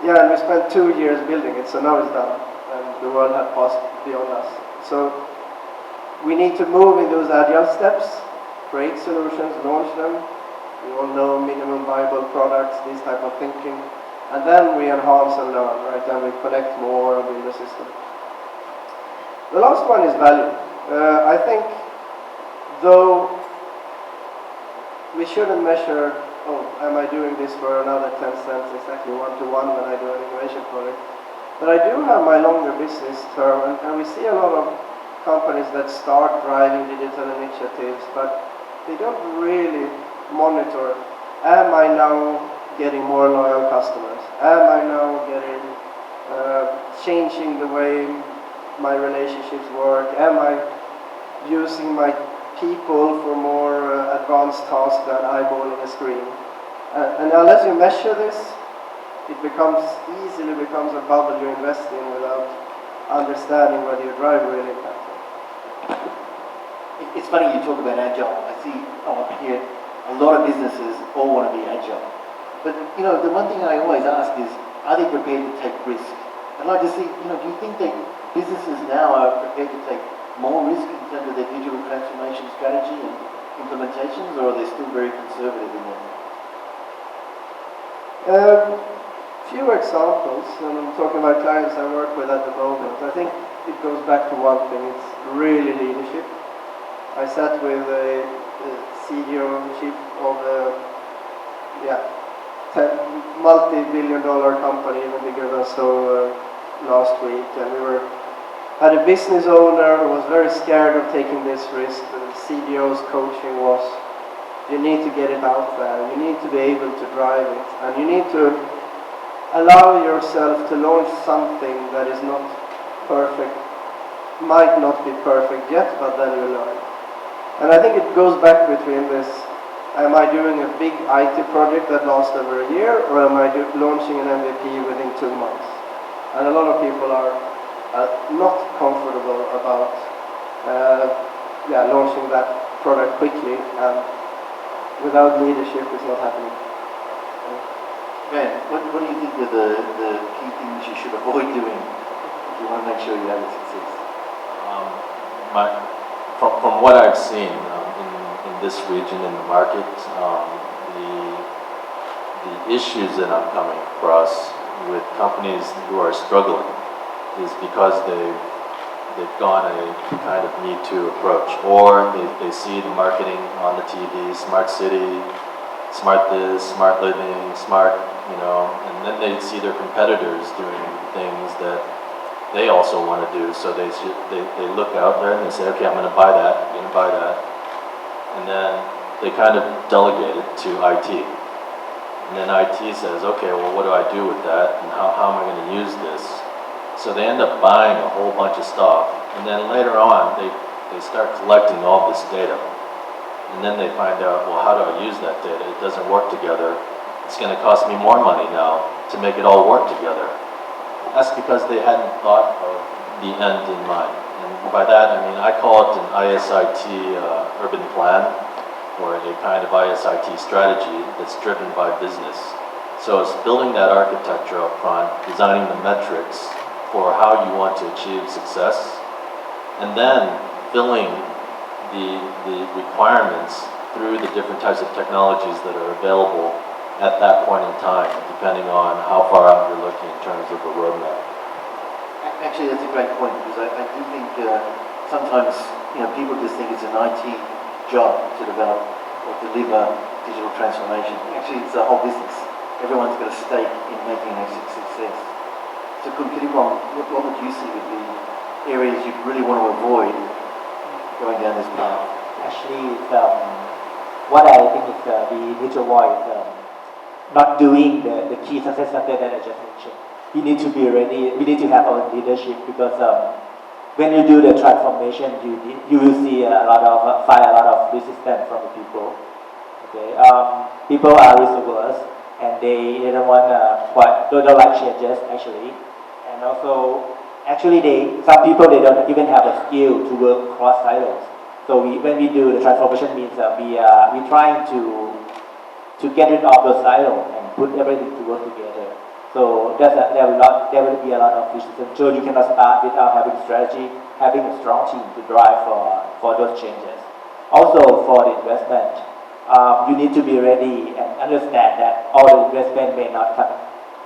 Yeah, and we spent 2 years building it, so now it's done, and the world had passed beyond us. So we need to move in those agile steps, create solutions, launch them. We all know minimum viable products, this type of thinking. And then we enhance and learn, right? And we collect more and build a system. The last one is value. I think, though we shouldn't measure, oh, am I doing this for another 10 cents, exactly 1-to-1 when I do an innovation project. But I do have my longer business term, and we see a lot of companies that start driving digital initiatives, but they don't really monitor, am I now getting more loyal customers? Am I now getting, changing the way my relationships work? Am I using my people for more advanced tasks than eyeballing a screen? And unless you measure this, it easily becomes a bubble you invest in without understanding whether your drive will impact it. It's funny you talk about agile. I see here a lot of businesses all want to be agile. But, you know, the one thing I always ask is, are they prepared to take risk? I'd like to see, you know, do you think that businesses now are prepared to take more risk in terms of their digital transformation strategy and implementations, or are they still very conservative in that? Few examples, and I'm talking about clients I work with at the moment. I think it goes back to one thing, it's really leadership. I sat with a CEO, chief of a multi-billion-dollar company, even bigger than so, last week, and we had a business owner who was very scared of taking this risk. The CEO's coaching was, you need to get it out there, you need to be able to drive it, and you need to allow yourself to launch something that is not perfect, might not be perfect yet, but then you learn. And I think it goes back between this, am I doing a big IT project that lasts over a year, or am I launching an MVP within 2 months? And a lot of people are not comfortable about launching that product quickly, and without leadership it's not happening. Ben, what do you think are the key things you should avoid doing if you want to make sure you have a success? From what I've seen in this region in the market, the issues that I'm coming across with companies who are struggling is because they've gone a kind of Me Too approach, or they see the marketing on the TV, smart city, smart this, smart living, smart, you know, and then they see their competitors doing things that they also want to do, so they look out there and they say, okay, I'm going to buy that, I'm going to buy that, and then they kind of delegate it to IT, and then IT says, okay, well, what do I do with that, and how am I going to use this? So they end up buying a whole bunch of stuff, and then later on they start collecting all this data. And then they find out, well, how do I use that data? It doesn't work together. It's going to cost me more money now to make it all work together. That's because they hadn't thought of the end in mind. And by that, I mean, I call it an ISIT urban plan, or a kind of ISIT strategy that's driven by business. So it's building that architecture up front, designing the metrics for how you want to achieve success, and then filling the requirements through the different types of technologies that are available at that point in time, depending on how far out you're looking in terms of the roadmap. Actually, that's a great point, because I do think sometimes, you know, people just think it's an IT job to develop or deliver digital transformation. Actually, it's a whole business. Everyone's got a stake in making a success. So, Kunpirikwong, what would you see would be areas you really want to avoid going down this path? Actually, what I think is we need to avoid not doing the key success factor that I just mentioned. We need to be ready. We need to have our leadership, because when you do the transformation, you will see find a lot of resistance from the people. Okay, people are risk-averse, and they don't want don't like changes actually, and also. Actually, some people don't even have a skill to work cross silos. So when we do the transformation, means we trying to get rid of those silos and put everything to work together. So there will be a lot of issues. So you cannot start without having strategy, having a strong team to drive for those changes. Also for the investment, you need to be ready and understand that all the investment may not come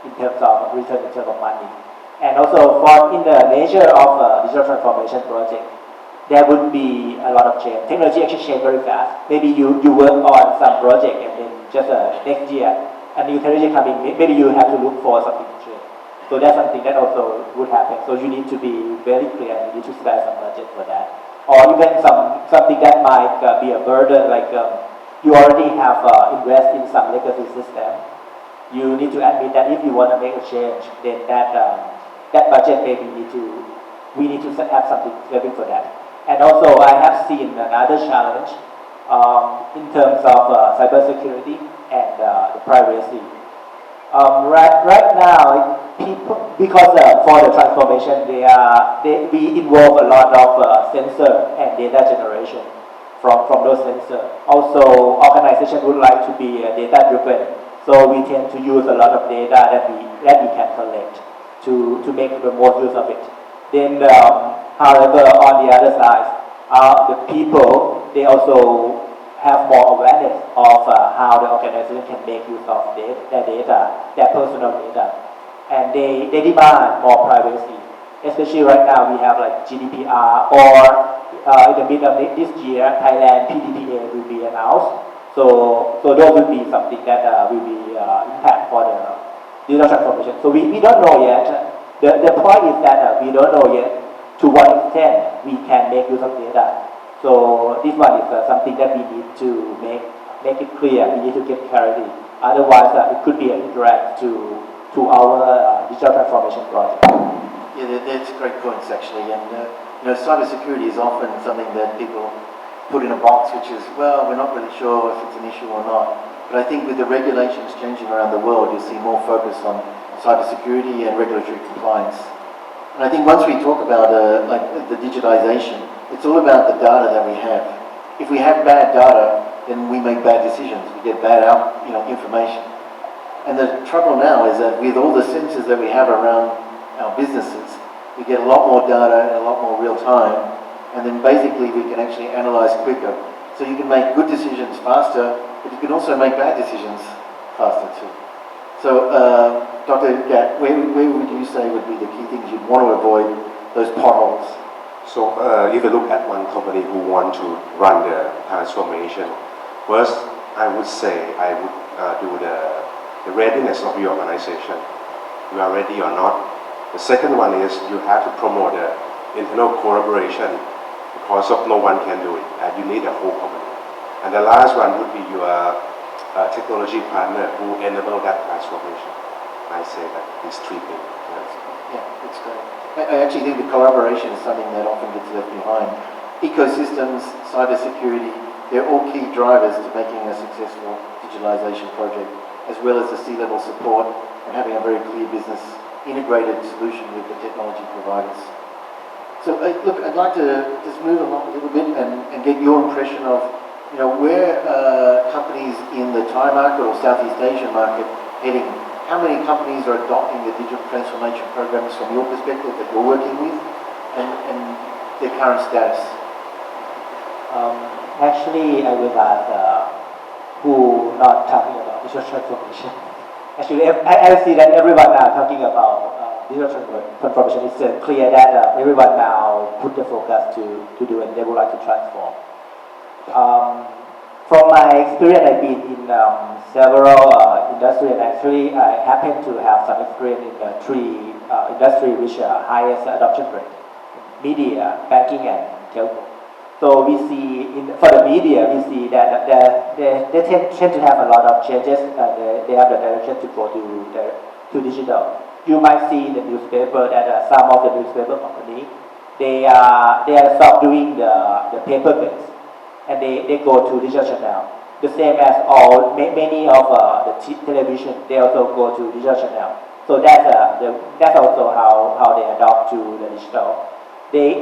in terms of return in terms of money. And also in the nature of a digital transformation project, there would be a lot of change. Technology actually change very fast. Maybe you work on some project and then just next year a new technology coming. Maybe you have to look for something to change. So that's something that also would happen. So you need to be very clear. You need to spare some budget for that. Or even something that might be a burden, like you already have invest in some legacy system. You need to admit that if you want to make a change, then that budget maybe we need to have something saving for that. And also, I have seen another challenge in terms of cybersecurity and the privacy. Right now, people, because for the transformation, we involve a lot of sensor and data generation from those sensors. Also, organization would like to be data driven, so we tend to use a lot of data that we can collect to make the most use of it. Then, however, on the other side, the people, they also have more awareness of how the organization can make use of their data, their personal data, and they demand more privacy. Especially right now, we have like GDPR, or in the middle of this year, Thailand PDPA will be announced. So those will be something that will be impact for the digital transformation. So we don't know yet. The point is that we don't know yet to what extent we can make use of data. So this one is something that we need to make it clear. We need to get clarity. Otherwise, it could be a threat to our digital transformation project. Yeah, that's great points actually. And cybersecurity is often something that people put in a box, which is, well, we're not really sure if it's an issue or not. But I think with the regulations changing around the world, you'll see more focus on cybersecurity and regulatory compliance. And I think once we talk about like the digitization, it's all about the data that we have. If we have bad data, then we make bad decisions. We get bad information. And the trouble now is that with all the sensors that we have around our businesses, we get a lot more data in a lot more real time, and then basically we can actually analyze quicker. So you can make good decisions faster, but you can also make bad decisions faster too. So, Dr. Gat, where would you say would be the key things you'd want to avoid those potholes? So if you look at one company who want to run the transformation, first I would say I would do the readiness of your organization. You are ready or not. The second one is you have to promote the internal collaboration, because of no one can do it, and you need a whole company. And the last one would be your technology partner who enable that transformation. I say that these three things. Yes. Yeah, that's great. I actually think the collaboration is something that often gets left behind. Ecosystems, cybersecurity, they're all key drivers to making a successful digitalization project, as well as the C-level support and having a very clear business integrated solution with the technology providers. So look, I'd like to just move along a little bit and get your impression of where companies in the Thai market or Southeast Asian market heading. How many companies are adopting the digital transformation programs from your perspective that you're working with, and their current status? Actually, I will ask who not talking about digital transformation. Actually, I see that everyone now talking about digital transformation. It's clear that everyone now put the focus to do it. They would like to transform. From my experience, I've been in several industries, and actually I happen to have some experience in three industries which are highest adoption rate: media, banking, and telco. So we see for the media, we see that they tend to have a lot of changes. They have the direction to go to digital. You might see in the newspaper that some of the newspaper company they stop doing the paper based, and they go to digital channel. The same as many of the television, they also go to digital channel. So that's also how they adopt to the digital.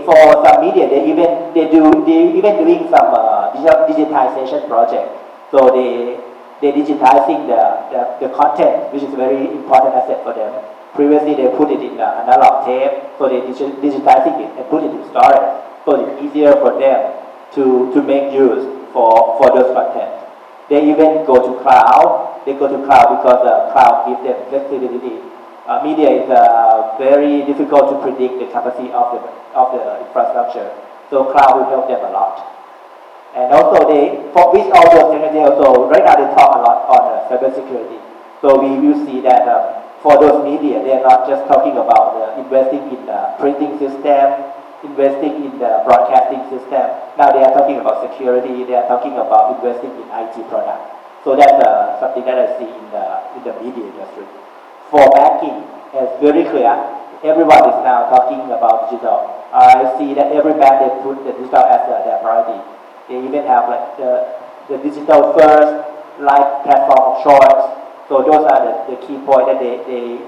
For some media, they even doing some digitization project. So they're digitizing the content, which is a very important asset for them. Previously, they put it in analog tape, so they're digitizing it and put it in storage, so it's easier for them to make use for those content. They even go to cloud. They go to cloud because cloud gives them flexibility. Media is very difficult to predict the capacity of the infrastructure, so cloud will help them a lot. And also with all those technology also, right now they talk a lot on cybersecurity. So we will see that for those media, they are not just talking about investing in the printing system, investing in the broadcasting system. Now they are talking about security, they are talking about investing in IT products. So that's something that I see in the media industry. For banking, it's very clear. Everyone is now talking about digital. I see that every bank they put the digital as their priority. They even have like the digital first, like platform of choice. So those are the key points that they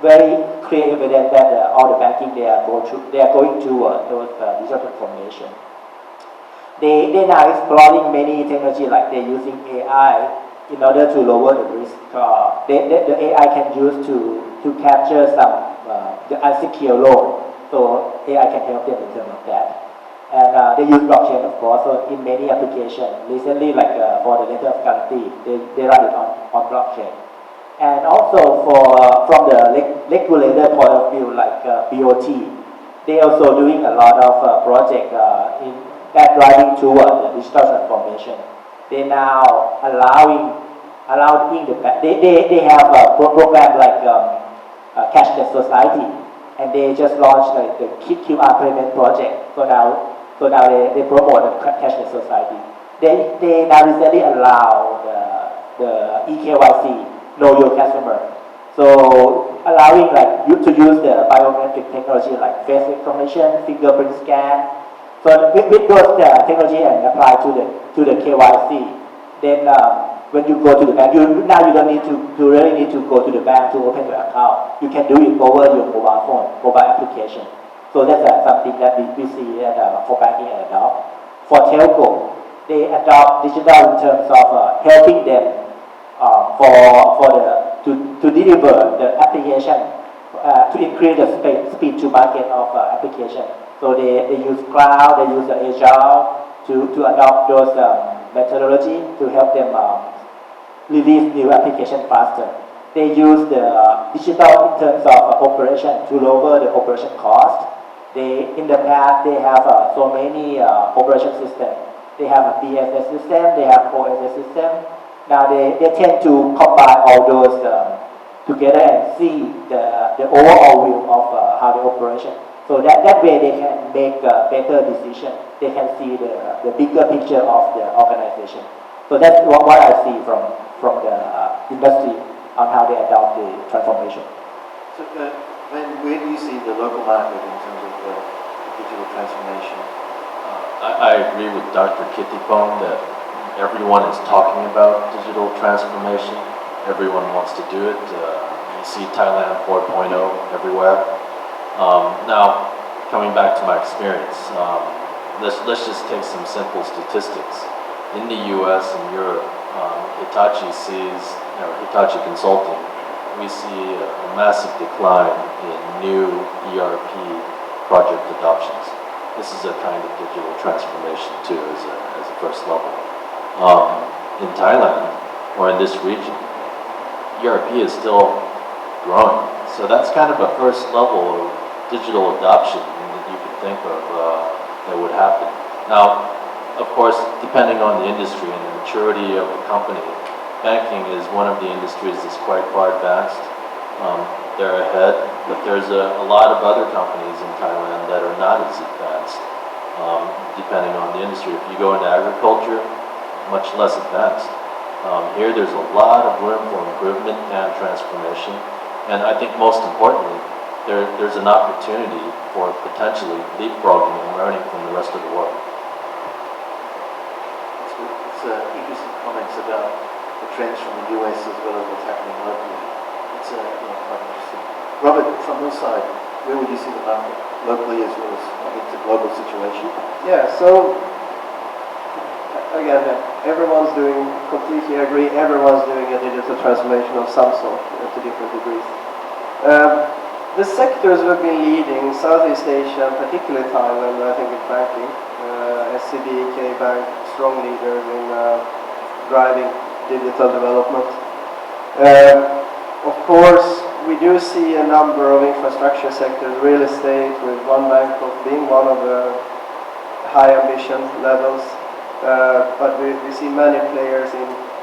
very clear evidence that all the banking they are going to those digital transformation. They now exploring many technology like they're using AI in order to lower the risk. The AI can use to capture some the unsecured loan. So AI can help them in terms of that. And they use blockchain, of course, so in many applications. Recently, like for the letter of guarantee, they run it on blockchain. And also from the regulator point of view, like BOT, they also doing a lot of project in that driving toward the digital transformation. They now allowing the they have a program like cashless society, and they just launched like the QR payment project. So now they promote the cashless society. They now recently allow the eKYC, know your customer. So allowing like you to use the biometric technology like face recognition, fingerprint scan. So with those technology and apply to the KYC, then when you go to the bank, you don't need to really need to go to the bank to open your account. You can do it over your mobile application. So that's something that we see for banking and adopt. For telco, they adopt digital in terms of helping them to deliver the application to increase the speed to market of application. So they use cloud, they use Azure to adopt those methodology to help them release new application faster. They use the digital in terms of operation to lower the operation cost. In the past, they have so many operation systems. They have a BSS system, they have OSS system. Now they tend to combine all those together and see the overall view of how the operation. So that way they can make a better decision. They can see the bigger picture of the organization. So that's what I see from the industry on how they adopt the transformation. So where do you see the local market in terms of digital transformation? I agree with Dr. Kittipong that everyone is talking about digital transformation. Everyone wants to do it. You see Thailand 4.0 everywhere. Now, coming back to my experience, let's just take some simple statistics. In the U.S. and Europe, Hitachi Consulting, we see a massive decline in new ERP project adoptions. This is a kind of digital transformation too, as a first level. In Thailand, or in this region, ERP is still growing. So that's kind of a first level of digital adoption that you could think of that would happen. Now, of course, depending on the industry and the maturity of the company, banking is one of the industries that's quite far advanced. They're ahead, but there's a lot of other companies in Thailand that are not as advanced, depending on the industry. If you go into agriculture, much less advanced. Here there's a lot of room for improvement and transformation, and I think most importantly, there's an opportunity for potentially leapfrogging and learning from the rest of the world. It's interesting comments about the trends from the US as well as what's happening locally. It's quite interesting. Robert, from your side, where would you see the market locally as well as the global situation? Yeah, so again, everyone's doing, completely agree, everyone's doing a digital transformation of some sort to different degrees. The sectors we've been leading, Southeast Asia, particularly Thailand, I think in banking, SCB, K-Bank, strong leaders in driving digital development. Of course, we do see a number of infrastructure sectors, real estate, with one Bangkok being one of the high ambition levels. But we see many players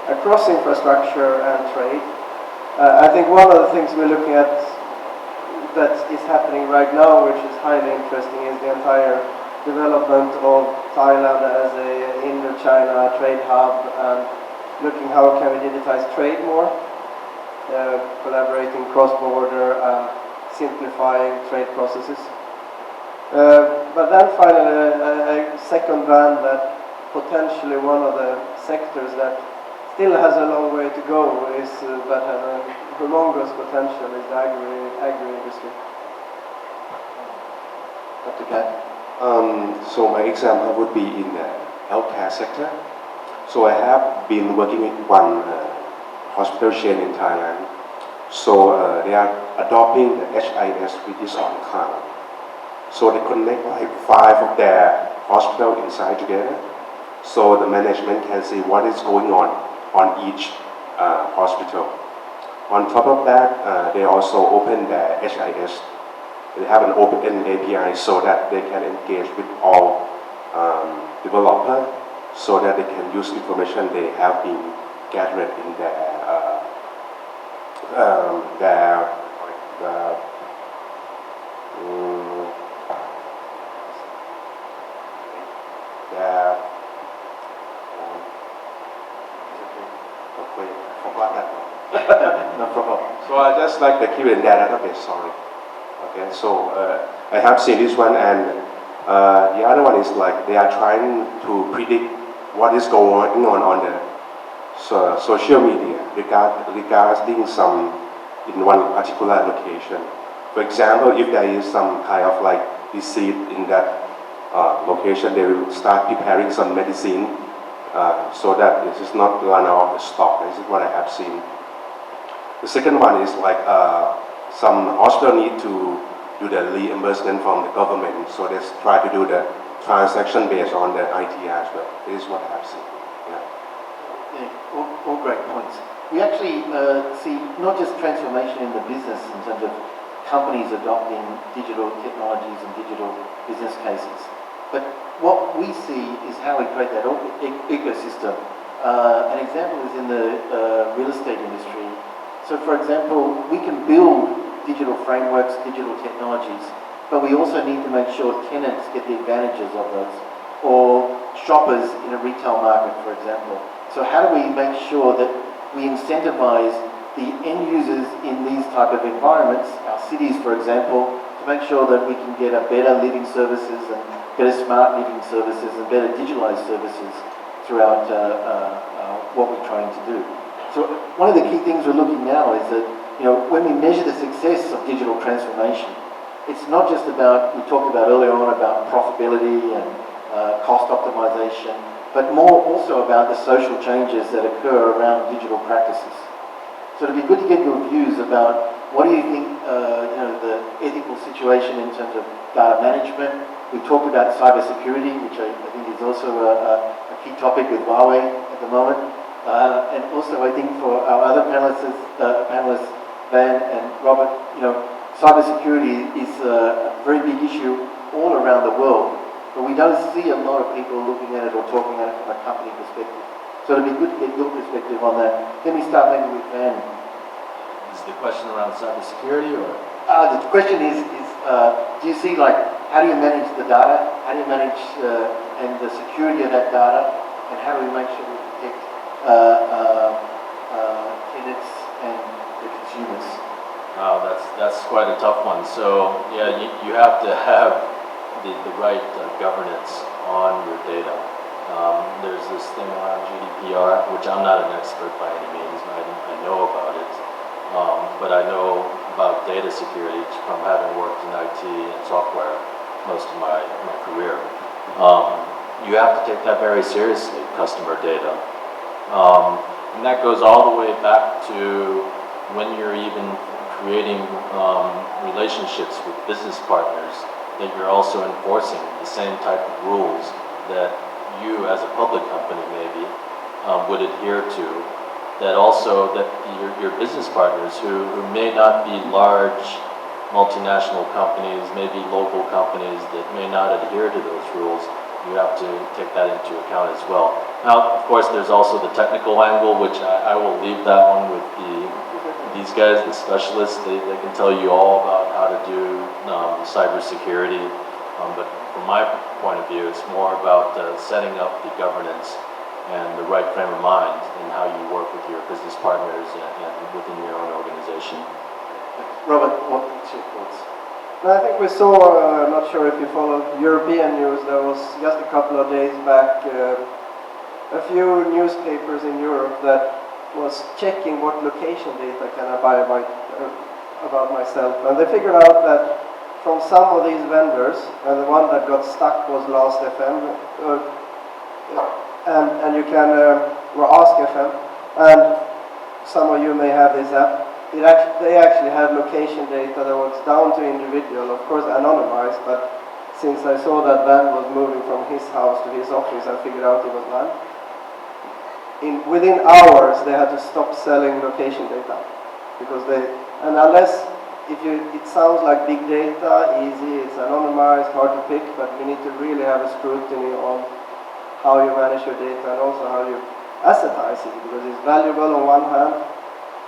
across infrastructure and trade. I think one of the things we're looking at that is happening right now, which is highly interesting, is the entire development of Thailand as a Indo-China trade hub, and looking how can we digitize trade more, collaborating cross-border and simplifying trade processes. But then finally, a second brand that potentially one of the sectors that still has a long way to go is but has a humongous potential is the agri-industry. Dr. Gat? So my example would be in the healthcare sector. So I have been working with one hospital chain in Thailand. So they are adopting the HIS, which is on cloud. So they connect like 5 of their hospitals inside together. So the management can see what is going on each hospital. On top of that, they also open their HIS. They have an open API so that they can engage with all developers so that they can use information they have been gathered in their No problem. So I just like the Q and database, sorry. Okay, so I have seen this one, and the other one is like they are trying to predict what is going on the social media regarding some in one particular location. For example, if there is some kind of like disease in that location, they will start preparing some medicine so that this is not run out of stock. This is what I have seen. The second one is like some hospital need to do the reimbursement from the government, so they try to do the transaction based on the IT as well. This is what I have seen. Yeah, all great points. We actually see not just transformation in the business in terms of companies adopting digital technologies and digital business cases, but what we see is how we create that ecosystem. An example is in the real estate industry. So for example, we can build digital frameworks, digital technologies, but we also need to make sure tenants get the advantages of those, or shoppers in a retail market, for example. So how do we make sure that we incentivize the end users in these type of environments, our cities, for example, to make sure that we can get a better living services and better smart living services and better digitalized services throughout what we're trying to do. So one of the key things we're looking now is that, when we measure the success of digital transformation, it's not just about, we talked about earlier on about profitability and cost optimization, but more also about the social changes that occur around digital practices. So it'd be good to get your views about what do you think, the ethical situation in terms of data management. We talked about cybersecurity, which I think is also a key topic with Huawei at the moment. And also, I think for our other panelists, Van and Robert, cybersecurity is a very big issue all around the world, but we don't see a lot of people looking at it or talking about it from a company perspective. So it'd be good to get your perspective on that. Let me start maybe with Van. Is the question around cybersecurity, or? The question is do you see how do you manage the data? How do you manage and the security of that data? And how do we make sure we protect tenants and the consumers? That's quite a tough one. So yeah, you have to have the right governance on your data. There's this thing around GDPR, which I'm not an expert by any means. I know about it, but I know about data security from having worked in IT and software most of my career. you have to take that very seriously, customer data. And that goes all the way back to when you're even creating relationships with business partners, that you're also enforcing the same type of rules that you as a public company maybe would adhere to, that also that your business partners who may not be large multinational companies, maybe local companies that may not adhere to those rules, you have to take that into account as well. Now, of course, there's also the technical angle, which I will leave that one with these guys, the specialists. They can tell you all about how to do cybersecurity. But from my point of view, it's more about setting up the governance and the right frame of mind in how you work with your business partners and within your own organization. Robert, what's your thoughts? I think we saw, I'm not sure if you followed European news, there was just a couple of days back a few newspapers in Europe that was checking what location data can I buy about myself. And they figured out that from some of these vendors, and the one that got stuck was Last FM, and you can, or Ask FM, and some of you may have this app. They actually had location data that was down to individual, of course anonymized, but since I saw that van was moving from his house to his office, I figured out it was van. Within hours, they had to stop selling location data because and unless it sounds like big data, easy, it's anonymized, hard to pick, but you need to really have a scrutiny on how you manage your data and also how you assetize it, because it's valuable on one hand,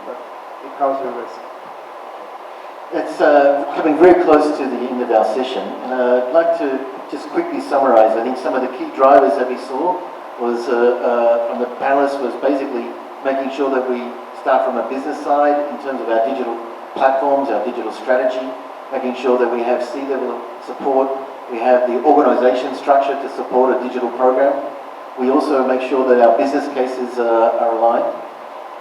but it comes with risk. It's coming very close to the end of our session, and I'd like to just quickly summarize. I think some of the key drivers that we saw was from the panelists was basically making sure that we start from a business side in terms of our digital platforms, our digital strategy, making sure that we have C-level support, we have the organization structure to support a digital program. We also make sure that our business cases are aligned.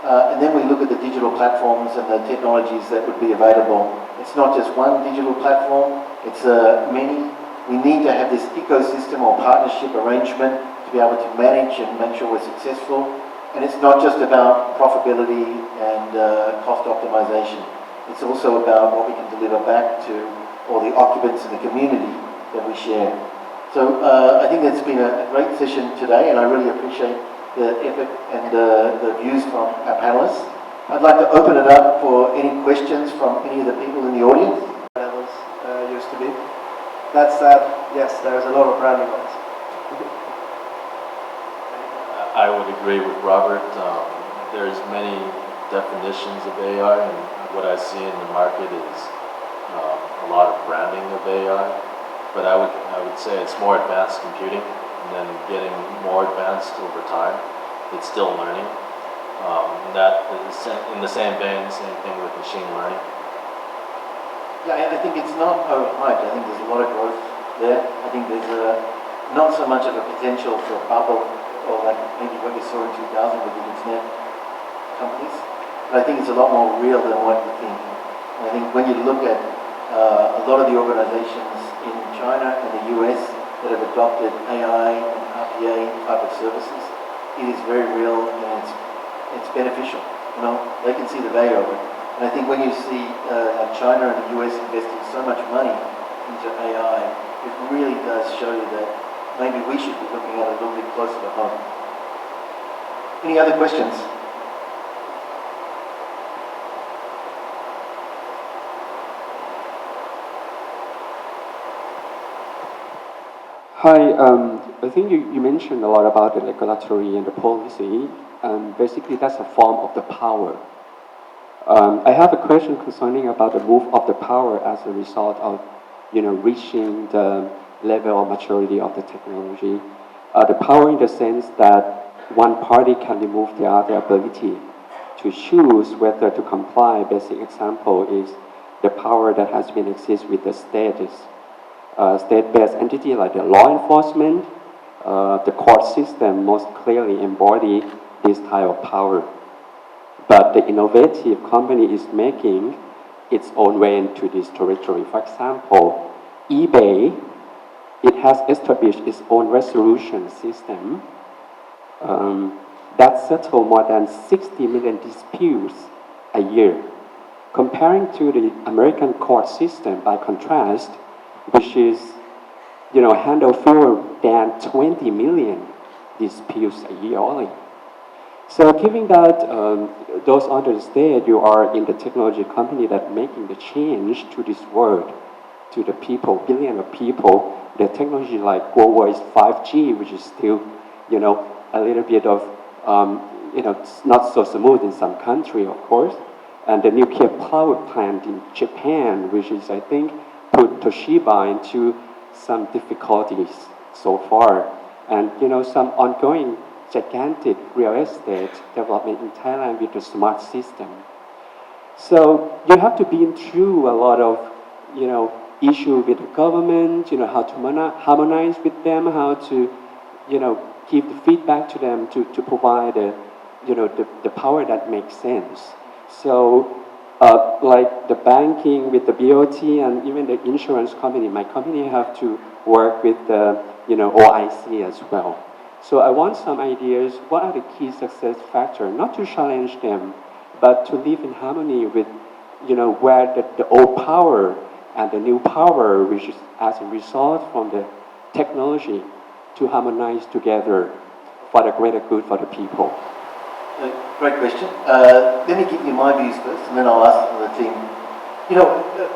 And then we look at the digital platforms and the technologies that would be available. It's not just one digital platform, it's many. We need to have this ecosystem or partnership arrangement to be able to manage and make sure we're successful. And it's not just about profitability and cost optimization. It's also about what we can deliver back to all the occupants in the community that we share. So I think it's been a great session today, and I really appreciate the effort and the views from our panelists. I'd like to open it up for any questions from any of the people in the audience. Levels used to be. That said, yes, there's a lot of branding on it. I would agree with Robert. There's many definitions of AI, and what I see in the market is a lot of branding of AI. But I would say it's more advanced computing, and then getting more advanced over time. It's still learning. And that is in the same vein, same thing with machine learning. Yeah, I think it's not overhyped. I think there's a lot of growth there. I think there's not so much of a potential for a bubble, or like maybe what you saw in 2000 with the internet companies. But I think it's a lot more real than what you think. And I think when you look at a lot of the organizations in China and the US that have adopted AI and RPA type of services, it is very real and it's beneficial. You know, they can see the value of it. And I think when you see like China and the US investing so much money into AI, it really does show you that maybe we should be looking at it a little bit closer to home. Any other questions? Hi, I think you mentioned a lot about the regulatory and the policy, and basically that's a form of the power. I have a question concerning about the move of the power as a result of, reaching the level of maturity of the technology. The power in the sense that one party can remove the other ability to choose whether to comply. Basic example is the power that has been exist with the state-based entity like the law enforcement. The court system most clearly embody this type of power. But the innovative company is making its own way into this territory. For example, eBay it has established its own resolution system that settle more than 60 million disputes a year. Comparing to the American court system, by contrast, which is, handle fewer than 20 million disputes a year only. So given that those understand you are in the technology company that making the change to this world, to the people, billion of people, the technology like Huawei's 5G, which is still, a little bit of, not so smooth in some country, of course, and the nuclear power plant in Japan, which is, I think, put Toshiba into some difficulties so far, and some ongoing gigantic real estate development in Thailand with the smart system. So you have to be through a lot of, issue with the government, how to harmonize with them, how to, give the feedback to them to provide the power that makes sense. So like the banking with the BOT and even the insurance company, my company have to work with the, OIC as well. So I want some ideas, what are the key success factors, not to challenge them, but to live in harmony with, where the old power and the new power, which is as a result from the technology, to harmonize together for the greater good for the people. Great question. Let me give you my views first, and then I'll ask the team.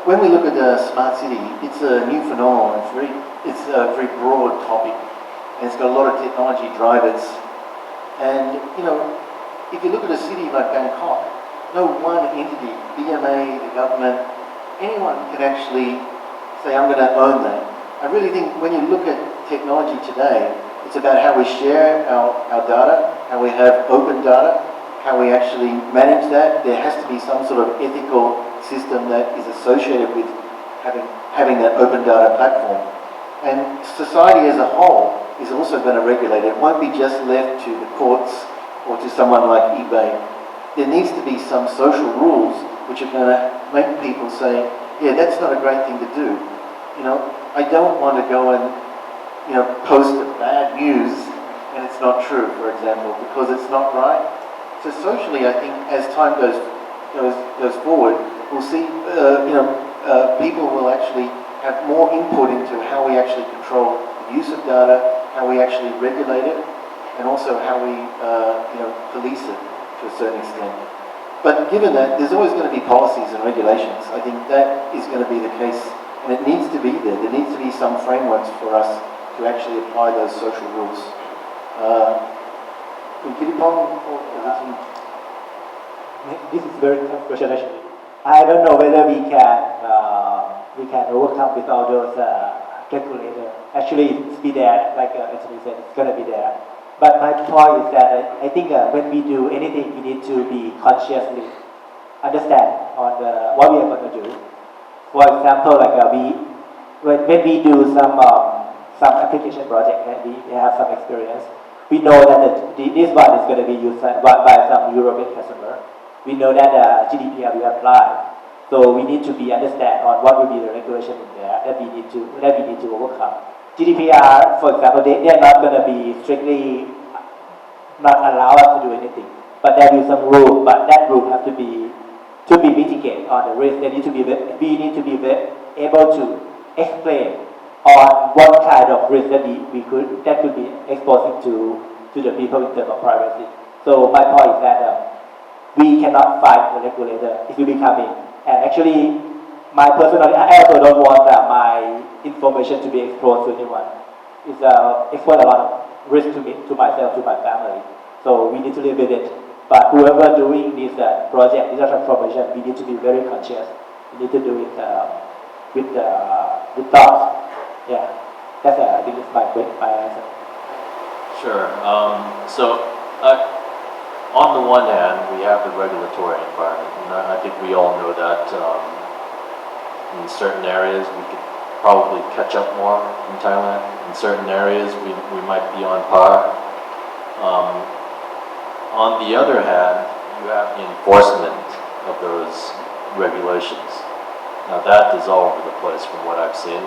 When we look at the smart city, it's a new phenomenon. It's a very broad topic, and it's got a lot of technology drivers. And if you look at a city like Bangkok, no one entity, BMA, the government, anyone can actually say, I'm going to own that. I really think when you look at technology today, it's about how we share our data, how we have open data, how we actually manage that. There has to be some sort of ethical system that is associated with having that open data platform. And society as a whole is also going to regulate it. It won't be just left to the courts or to someone like eBay. There needs to be some social rules which are going to make people say, yeah, that's not a great thing to do. I don't want to go and, post a bad news and it's not true, for example, because it's not right. So socially, I think as time goes forward, we'll see, people will actually have more input into how we actually control the use of data, how we actually regulate it, and also how we, police it to a certain extent. But given that, there's always going to be policies and regulations. I think that is going to be the case, and it needs to be there. There needs to be some frameworks for us to actually apply those social rules. This is very tough question actually. I don't know whether we can overcome with all those regulators. Actually, it's be there, like Anthony said, it's going to be there. But my point is that I think when we do anything, we need to be consciously understand on what we are going to do. For example, like when we do some application project and we have some experience, we know that this one is going to be used by some European customer. We know that GDPR will apply. So we need to be understand on what will be the regulation in there that we need to overcome. GDPR, for example, they are not going to be strictly not allow us to do anything, but there is some rule. But that rule have to be mitigated on the risk. We need to be able to explain on what kind of risk that could be exposing to the people in terms of privacy. So my point is that we cannot fight the regulator if we become in. And actually, I also don't want my information to be exposed to anyone. It's expose a lot of risk to me, to myself, to my family. So we need to live with it. But whoever doing this project, this transformation, we need to be very conscious. We need to do it with thought. Yeah, that's I think it's my answer. Sure. On the one hand, we have the regulatory environment, and I think we all know that in certain areas we could probably catch up more in Thailand. In certain areas we might be on par. On the other hand, you have the enforcement of those regulations. Now that is all over the place from what I've seen.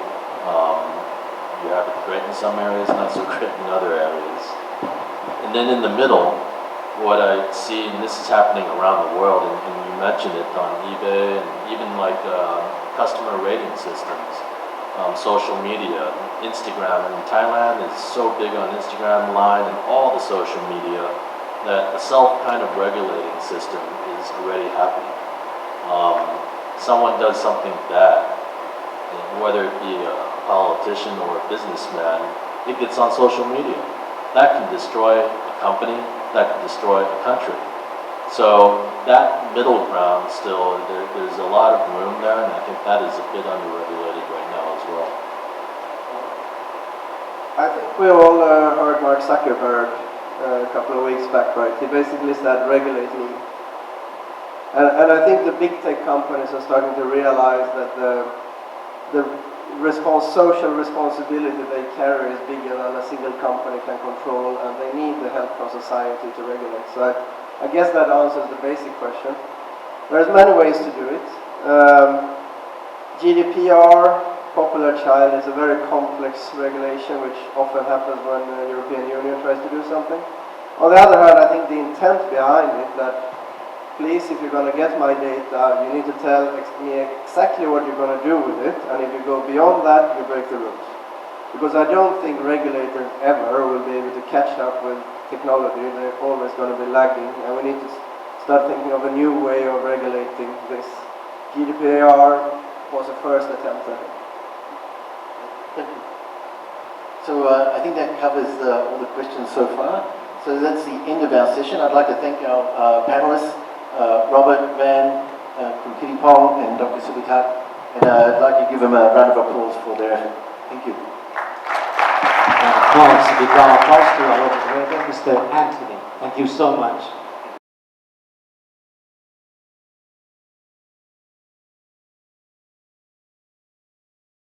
You have it great in some areas, not so great in other areas. And then in the middle, what I see, and this is happening around the world, and you mentioned it on eBay, and even like customer rating systems, social media, Instagram. And Thailand is so big on Instagram, Line, and all the social media that a self kind of regulating system is already happening. Someone does something bad, and whether it be a politician or a businessman, it gets on social media. That can destroy a company, that can destroy a country. So that middle ground still, there's a lot of room there, and I think that is a bit underregulated right now as well. I think we all heard Mark Zuckerberg a couple of weeks back, right? He basically said regulate me. And I think the big tech companies are starting to realize that the social responsibility they carry is bigger than a single company can control, and they need the help from society to regulate. So I guess that answers the basic question. There's many ways to do it. GDPR, popular child, is a very complex regulation which often happens when the European Union tries to do something. On the other hand, I think the intent behind it, that please, if you're going to get my data, you need to tell me exactly what you're going to do with it, and if you go beyond that, you break the rules. Because I don't think regulators ever will be able to catch up with technology. They're always going to be lagging, and we need to start thinking of a new way of regulating this. GDPR was the first attempt at it. Thank you. So I think that covers all the questions so far. So that's the end of our session. I'd like to thank our panelists, Robert, Van, from Kitty Pong, and Dr. Subitat. And I'd like to give them a round of applause for their effort. Thank you. Applause, a big round of applause to our moderator, Mr. Anthony. Thank you so much.